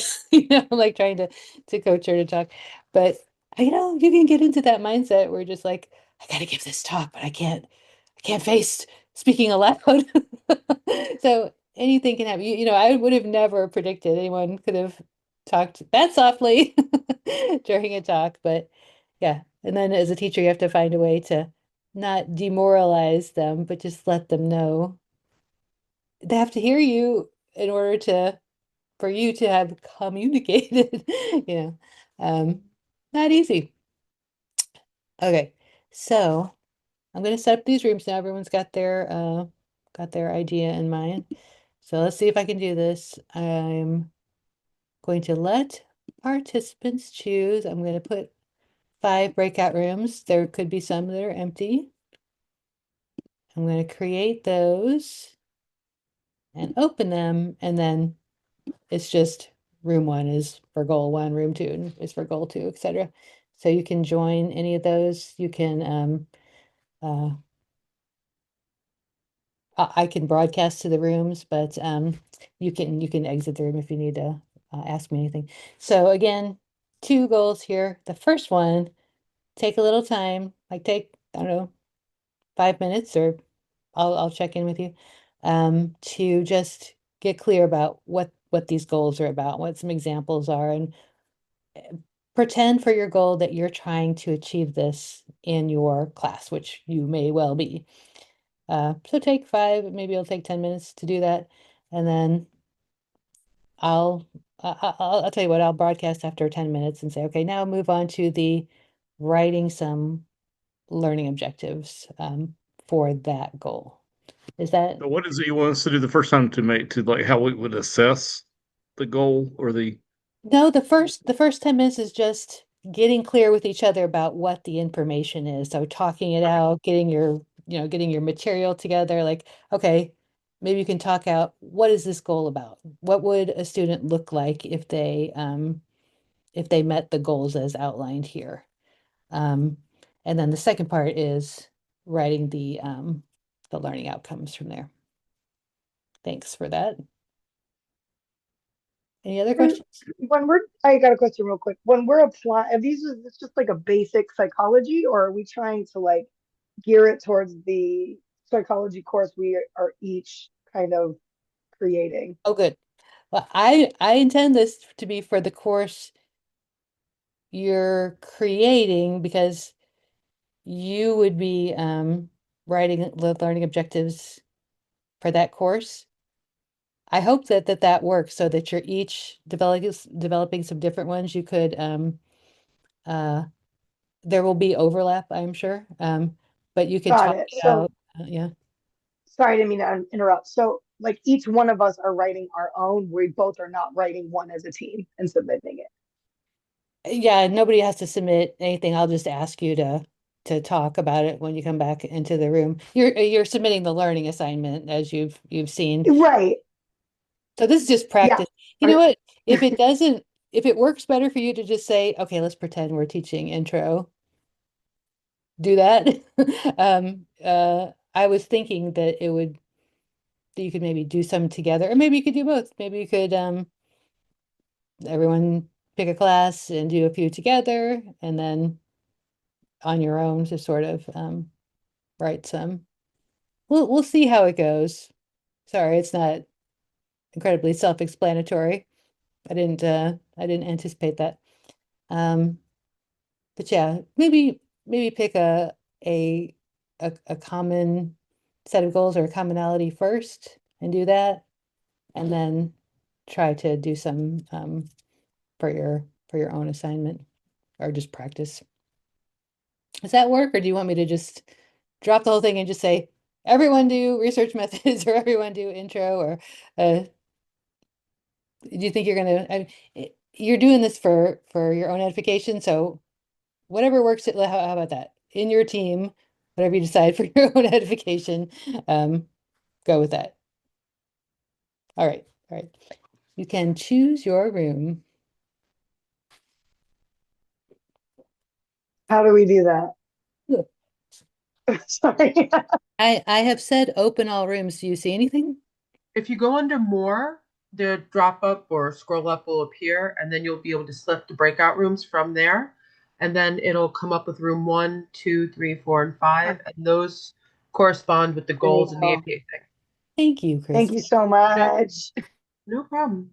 like trying to coach her to talk. But you can get into that mindset where you're just like, I gotta give this talk, but I can't face speaking aloud. So anything can happen. I would have never predicted anyone could have talked that softly during a talk, but yeah. And then as a teacher, you have to find a way to not demoralize them, but just let them know they have to hear you in order to for you to have communicated, you know. Um, Not easy. Okay, so I'm gonna set up these rooms now. Everyone's got their idea in mind. So let's see if I can do this. I'm going to let participants choose. I'm going to put 5 breakout rooms. There could be some that are empty. I'm going to create those and open them, and then it's just room 1 is for goal 1, room 2 is for goal 2, etc. So you can join any of those. You can uh, I can broadcast to the rooms, but you can exit the room if you need to ask me anything. So again, 2 goals here. The first one, take a little time, like take, I don't know, 5 minutes, or I'll check in with you, to just get clear about what these goals are about, what some examples are, and pretend for your goal that you're trying to achieve this in your class, which you may well be. So take 5, maybe it'll take 10 minutes to do that. And then I'll tell you what, I'll broadcast after 10 minutes and say, okay, now move on to the writing some learning objectives for that goal. Is that
So what is it you want us to do the first time to make to like how we would assess the goal or the
No, the first 10 minutes is just getting clear with each other about what the information is. So talking it
okay.
out, getting your material together, like, okay, maybe you can talk out what is this goal about? What would a student look like if they met the goals as outlined here? Um, and then the second part is writing the learning outcomes from there. Thanks for that. Any other
And
questions?
I got a question real quick. When we're applying, is this just like a basic psychology, or are we trying to like gear it towards the psychology course we are each kind of creating?
Oh, good. Well, I intend this to be for the course you're creating because you would be writing the learning objectives for that course. I hope that works so that you're each developing some different ones. You could uh there will be overlap, I'm sure. But you could
Got
talk
it. So
about yeah.
sorry, I didn't mean to interrupt. So like each one of us are writing our own. We both are not writing one as a team and submitting it.
Yeah, nobody has to submit anything. I'll just ask you to talk about it when you come back into the room. You're submitting the learning assignment as you've seen.
Right.
So this is just
Yeah.
practice. You know
I-
what? If it doesn't, if it works better for you to just say, okay, let's pretend we're teaching intro, do that. I was thinking that that you could maybe do some together, or maybe you could do both. Maybe you could everyone pick a class and do a few together, and then on your own to sort of write some. We'll see how it goes. Sorry, it's not incredibly self-explanatory. I didn't anticipate that. Um, but yeah, maybe pick a a common set of goals or a commonality first and do that, and then try to do some for your own assignment or just practice. Does that work, or do you want me to just drop the whole thing and just say, everyone do research methods or everyone do intro or do you think you're gonna you're doing this for your own edification, so whatever works, how about that? In your team, whatever you decide for your own edification, um, go with that. All right, all right. You can choose your room.
How do we do that? Sorry.
I have said open all rooms. Do you see anything?
If you go under more, the drop up or scroll up will appear, and then you'll be able to select the breakout rooms from there. And then it'll come up with room 1, 2, 3, 4, and 5. And those correspond with the
There you
goals and the
go.
APA thing.
Thank you,
Thank
Chris.
you so
No,
much.
no problem.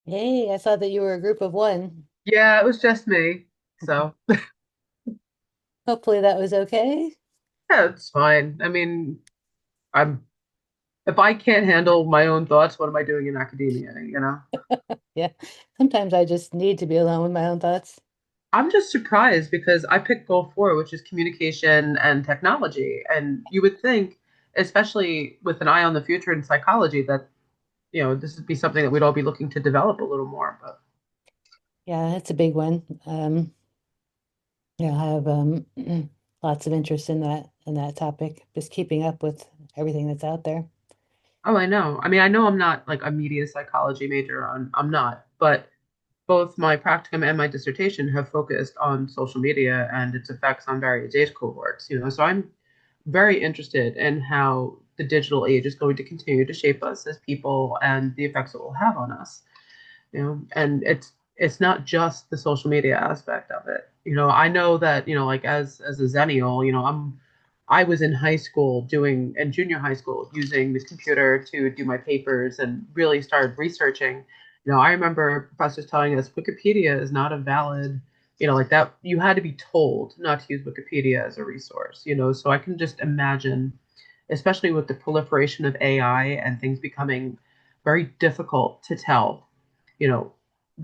Hey, I saw that you were a group of one.
Yeah, it was just me. So,
Hopefully that was okay.
yeah, it's fine. I mean, I'm if I can't handle my own thoughts, what am I doing in academia, you know?
Yeah. Sometimes I just need to be alone with my own thoughts.
I'm just surprised because I picked goal four, which is communication and technology. And you would think, especially with an eye on the future in psychology, that, this would be something that we'd all be looking to develop a little more. But
Yeah, it's a big one. Yeah, I have lots of interest in that topic, just keeping up with everything that's out there.
oh, I know. I mean, I know I'm not like a media psychology major. I'm not, but both my practicum and my dissertation have focused on social media and its effects on various age cohorts, so I'm very interested in how the digital age is going to continue to shape us as people and the effects it will have on us. And it's not just the social media aspect of it. I know that, like as a Zennial, I was in high school doing and junior high school using the computer to do my papers and really started researching. I remember professors telling us Wikipedia is not a valid, like that you had to be told not to use Wikipedia as a resource, so I can just imagine, especially with the proliferation of AI and things becoming very difficult to tell, you know,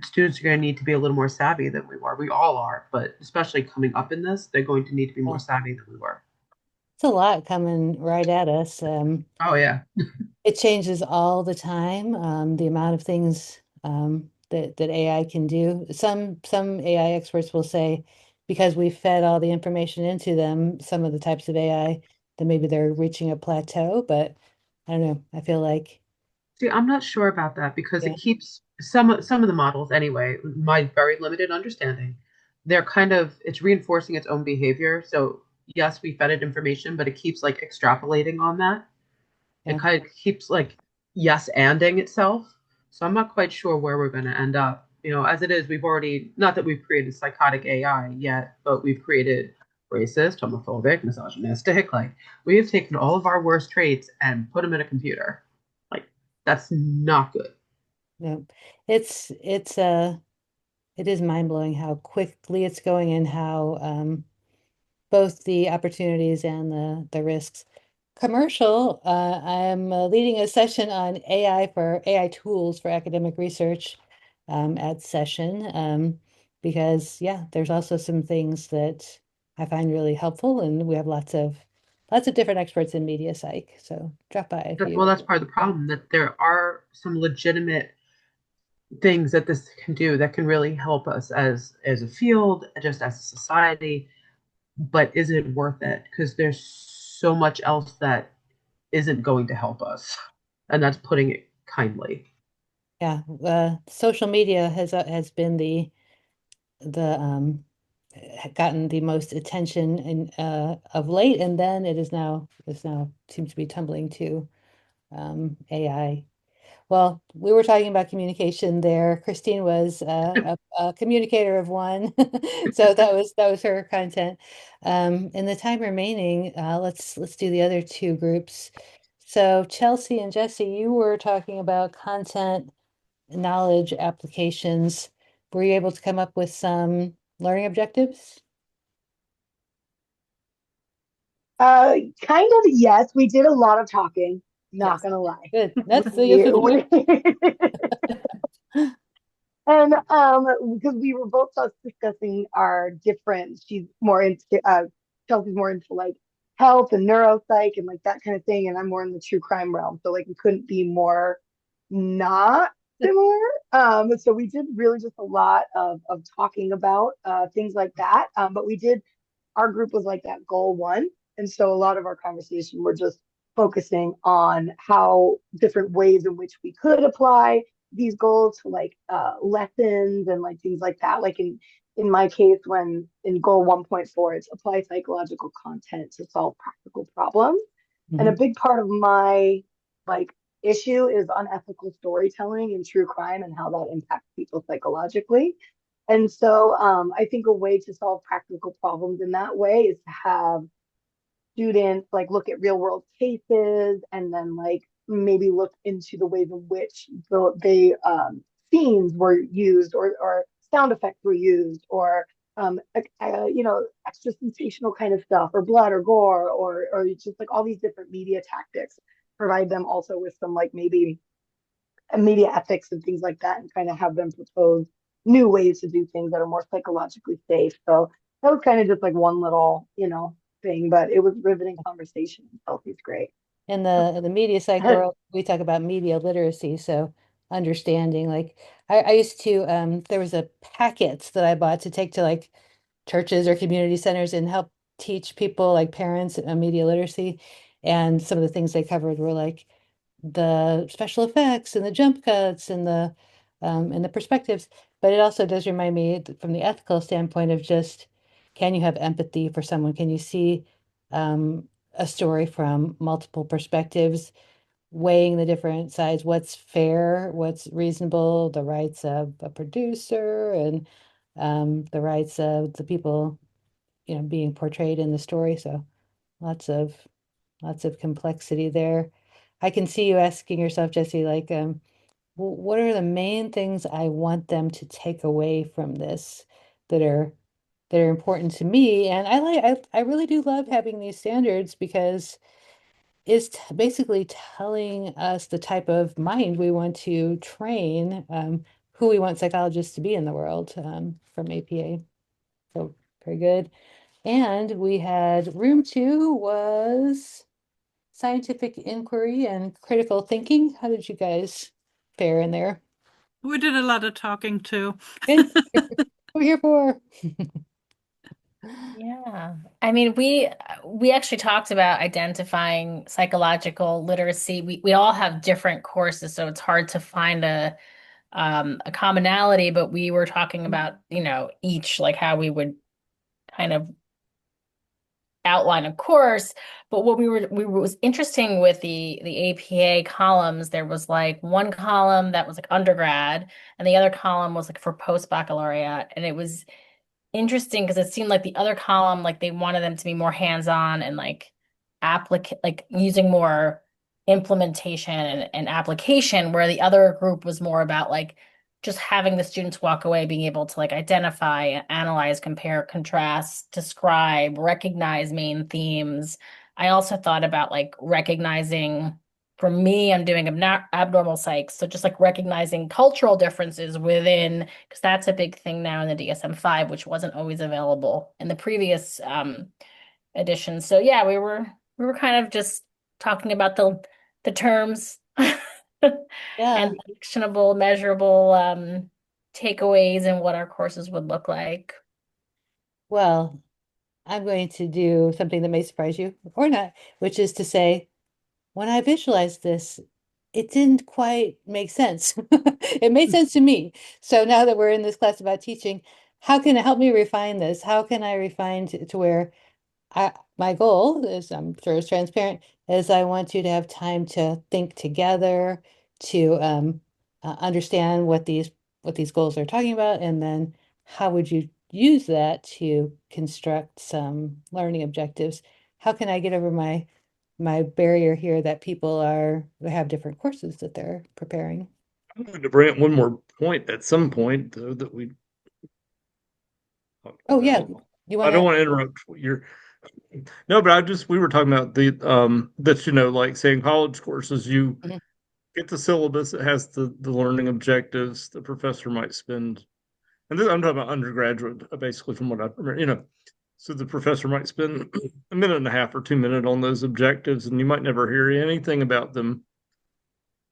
students are going to need to be a little more savvy than we were. We all are, but especially coming up in this, they're going to need to be more
Yeah.
savvy than we were.
It's a lot coming right at us.
Oh yeah.
It changes all the time. The amount of things that AI can do. Some AI experts will say because we fed all the information into them, some of the types of AI, that maybe they're reaching a plateau. But I don't know. I feel like
See, I'm not sure about that because
yeah,
it keeps some of the models anyway, my very limited understanding, they're kind of it's reinforcing its own behavior. So yes, we fed it information, but it keeps like extrapolating on that. It
yeah,
kind of keeps like yes anding itself. So I'm not quite sure where we're going to end up. As it is, we've already not that we've created psychotic AI yet, but we've created racist, homophobic, misogynistic. Like we have taken all of our worst traits and put them in a computer. Like that's not good.
no. It's it is mind-blowing how quickly it's going and how both the opportunities and the risks. Commercial, I'm leading a session on AI tools for academic research at session because yeah, there's also some things that I find really helpful, and we have lots of different experts in media psych. So drop by if
Well,
you.
that's part of the problem that there are some legitimate things that this can do that can really help us as a field, just as a society. But is it worth it? Because there's so much else that isn't going to help us, and that's putting it kindly.
Yeah, social media has been the gotten the most attention in of late, and then it is now seems to be tumbling to AI. Well, we were talking about communication there. Christine was a communicator of one, so that was her content. In the time remaining, let's do the other two groups. So Chelsea and Jesse, you were talking about content knowledge applications. Were you able to come up with some learning objectives?
Kind of, yes. We did a lot of talking, not
Yes.
gonna lie.
Good. That's
We,
what you
we and because we were both us discussing our different, she's more into Chelsea's more into like health and neuropsych and like that kind of thing, and I'm more in the true crime realm. So like we couldn't be more not similar. So we did really just a lot of talking about things like that. But we did our group was like that goal one. And so a lot of our conversation were just focusing on how different ways in which we could apply these goals to like lessons and like things like that. Like in my case, when in goal 1.4, it's apply psychological content to solve practical problems. And a
Mhm.
big part of my like issue is unethical storytelling and true crime and how that impacts people psychologically. And so I think a way to solve practical problems in that way is to have students like look at real world cases and then like maybe look into the ways in which they scenes were used, or sound effects were used, or extra sensational kind of stuff, or blood or gore, or just like all these different media tactics. Provide them also with some like maybe media ethics and things like that, and kind of have them propose new ways to do things that are more psychologically safe. So that was kind of just like one little, thing, but it was riveting conversation. Kelsey's great.
In the media psych world, we talk about media literacy, so understanding. Like I used to there was a packets that I bought to take to like churches or community centers and help teach people like parents media literacy. And some of the things they covered were like the special effects and the jump cuts and the perspectives. But it also does remind me from the ethical standpoint of just can you have empathy for someone? Can you see a story from multiple perspectives, weighing the different sides, what's fair, what's reasonable, the rights of a producer and the rights of the people, being portrayed in the story. So lots of lots of complexity there. I can see you asking yourself, Jesse, like, what are the main things I want them to take away from this that are that are important to me? And I really do love having these standards because it's basically telling us the type of mind we want to train, who we want psychologists to be in the world, from APA. So very good. And we had room two was scientific inquiry and critical thinking. How did you guys fare in there?
We did a lot of talking too.
Good. We're here for.
Yeah. I mean, we actually talked about identifying psychological literacy. We all have different courses, so it's hard to find a commonality, but we were talking about, each like how we would kind of outline a course. But what was interesting with the APA columns, there was like one column that was like undergrad and the other column was like for post baccalaureate. And it was interesting because it seemed like the other column, like they wanted them to be more hands-on and like like using more implementation and application, where the other group was more about like just having the students walk away being able to like identify, analyze, compare, contrast, describe, recognize main themes. I also thought about like recognizing, for me, I'm doing abnormal psych. So just like recognizing cultural differences within, because that's a big thing now in the DSM-5, which wasn't always available in the previous editions. So yeah, we were kind of just talking about the terms
Yeah.
and the actionable, measurable takeaways and what our courses would look like.
Well, I'm going to do something that may surprise you or not, which is to say, when I visualized this, it didn't quite make sense. It made sense to me. So now that we're in this class about teaching, how can it help me refine this? How can I refine to where my goal is, I'm sure it's transparent, is I want you to have time to think together, to understand what these goals are talking about, and then how would you use that to construct some learning objectives? How can I get over my barrier here that people they have different courses that they're preparing?
I'm going to bring up one more point at some point, though, that we talked
Oh yeah,
about.
you
I
want
don't
to?
want to interrupt your. No, but we were talking about that, like saying college courses, you
Mhm.
get the syllabus, it has the learning objectives the professor might spend. And this, I'm talking about undergraduate, basically, from what I remember, so the professor might spend a minute and a half or 2 minutes on those objectives, and you might never hear anything about them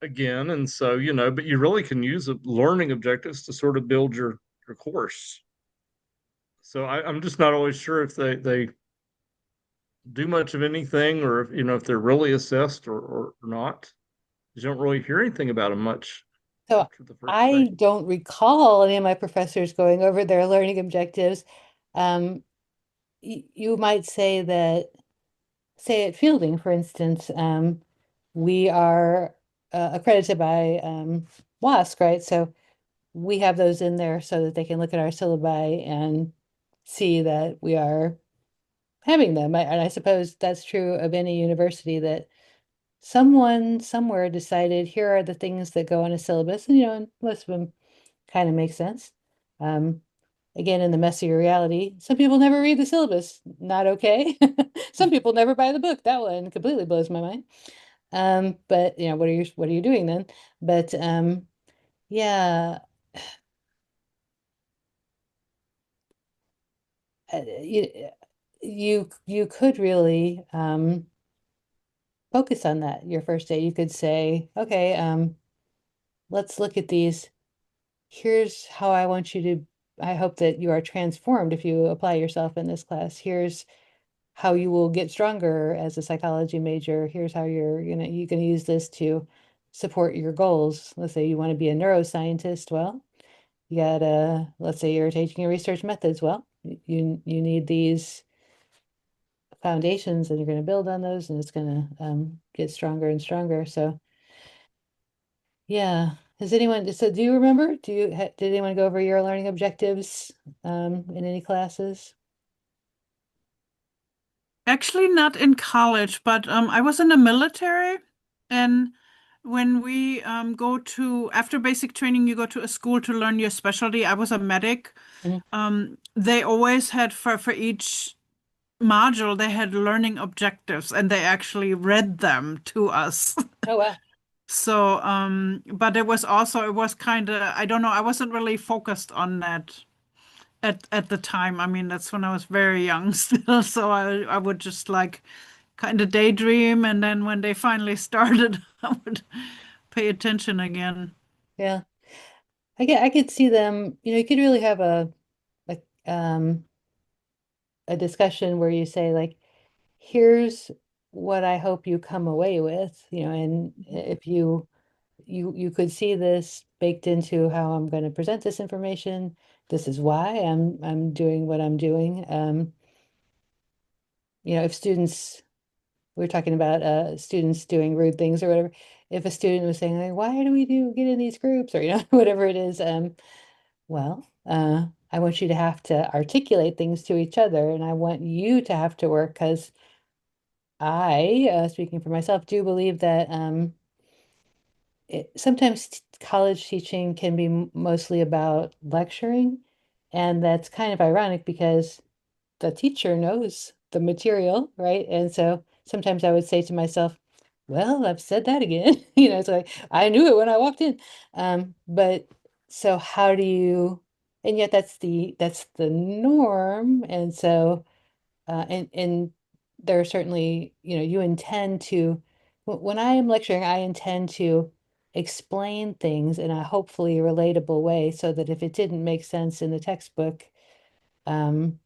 again. And so, but you really can use learning objectives to sort of build your course. So I'm just not always sure if they do much of anything, or if they're really assessed or not. You don't really hear anything about them much
So
after the first day.
I don't recall any of my professors going over their learning objectives. Um, you might say that, say at Fielding, for instance, we are accredited by WASC, right? So we have those in there so that they can look at our syllabi and see that we are having them. And I suppose that's true of any university, that someone somewhere decided here are the things that go on a syllabus, and and most of them kind of makes sense. Um, Again, in the messier reality, some people never read the syllabus. Not okay. Some people never buy the book. That one completely blows my mind. But you know, what are you doing then? But yeah, you you could really focus on that your first day. You could say, okay, let's look at these. Here's how I want you to, I hope that you are transformed if you apply yourself in this class. Here's how you will get stronger as a psychology major. Here's how you can use this to support your goals. Let's say you want to be a neuroscientist. Well, you gotta, let's say you're taking your research methods. Well, you need these foundations and you're going to build on those and it's going to get stronger and stronger. So yeah. Has anyone, so do you remember, did anyone go over your learning objectives in any classes?
Actually, not in college, but I was in the military, and when we go to after basic training, you go to a school to learn your specialty. I was a medic.
Mhm.
They always had for each module, they had learning objectives, and they actually read them to us.
Oh, wow.
So, but it was kind of, I don't know, I wasn't really focused on that at the time. I mean, that's when I was very young still, so I would just like kind of daydream, and then when they finally started, I would pay attention again.
Yeah. I could see them, you could really have a a discussion where you say like, here's what I hope you come away with, and if you could see this baked into how I'm going to present this information. This is why I'm doing what I'm doing. If students, we're talking about students doing rude things or whatever. If a student was saying like, why do we get in these groups or whatever it is, well, I want you to have to articulate things to each other, and I want you to have to work because I, speaking for myself, do believe that sometimes college teaching can be mostly about lecturing, and that's kind of ironic because the teacher knows the material, right? And so sometimes I would say to myself, well, I've said that again. It's like I knew it when I walked in. But so how do you, and yet that's the norm. And so and there are certainly, you intend to, when I am lecturing, I intend to explain things in a hopefully relatable way so that if it didn't make sense in the textbook, um,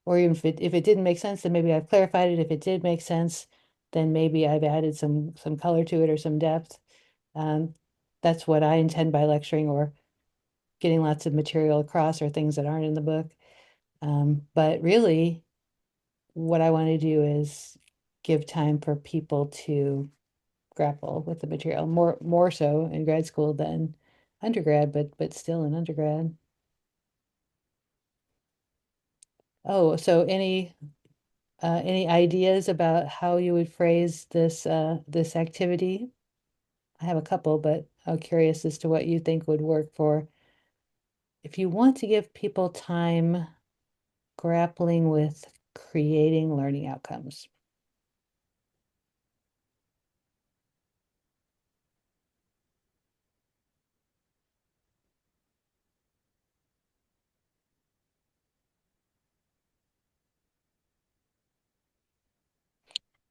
or even if it didn't make sense, then maybe I've clarified it. If it did make sense, then maybe I've added some color to it or some depth. Um, that's what I intend by lecturing or getting lots of material across or things that aren't in the book. But really, what I want to do is give time for people to grapple with the material more so in grad school than undergrad, but still in undergrad. Oh, so any ideas about how you would phrase this activity? I have a couple, but I'm curious as to what you think would work for if you want to give people time grappling with creating learning outcomes.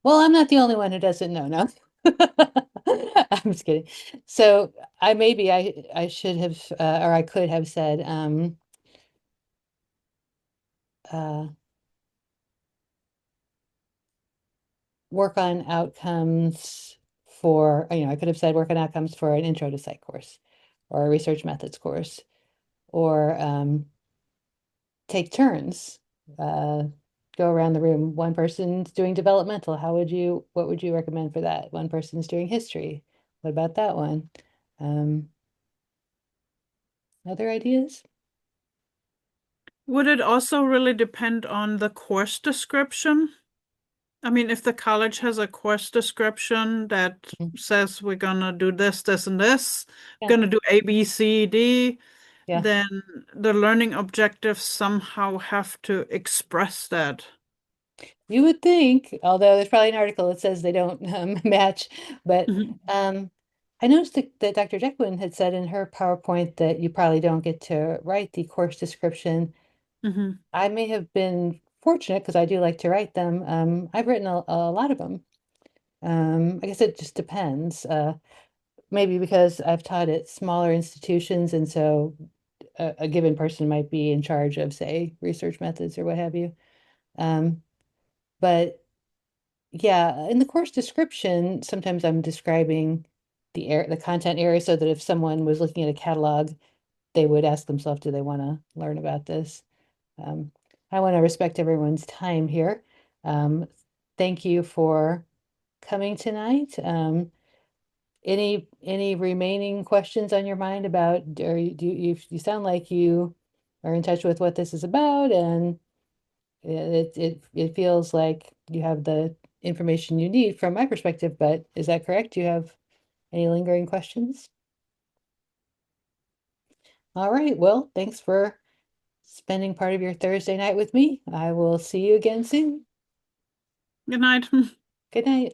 Well, I'm not the only one who doesn't know, no. I'm just kidding. So I should have or I could have said uh, work on outcomes for, I could have said work on outcomes for an intro to psych course or a research methods course or take turns. Uh, Go around the room. One person's doing developmental. What would you recommend for that? One person's doing history. What about that one? Um, Other ideas?
Would it also really depend on the course description? I mean, if the college has a course description that
Mm,
says we're gonna do this, this, and this,
yeah.
gonna do A, B, C, D,
Yeah.
then the learning objectives somehow have to express that.
You would think, although there's probably an article that says they don't match, but
Mhm.
I noticed that Dr. Jacqueline had said in her PowerPoint that you probably don't get to write the course description.
Mhm.
I may have been fortunate because I do like to write them. I've written a lot of them. I guess it just depends. Maybe because I've taught at smaller institutions, and so a given person might be in charge of, say, research methods or what have you. Um, but yeah, in the course description, sometimes I'm describing the content area so that if someone was looking at a catalog, they would ask themselves, do they want to learn about this? Um, I want to respect everyone's time here. Um, thank you for coming tonight. Any remaining questions on your mind about, or you sound like you are in touch with what this is about, and it feels like you have the information you need from my perspective, but is that correct? Do you have any lingering questions? All right, well, thanks for spending part of your Thursday night with me. I will see you again soon.
Good night.
Good night.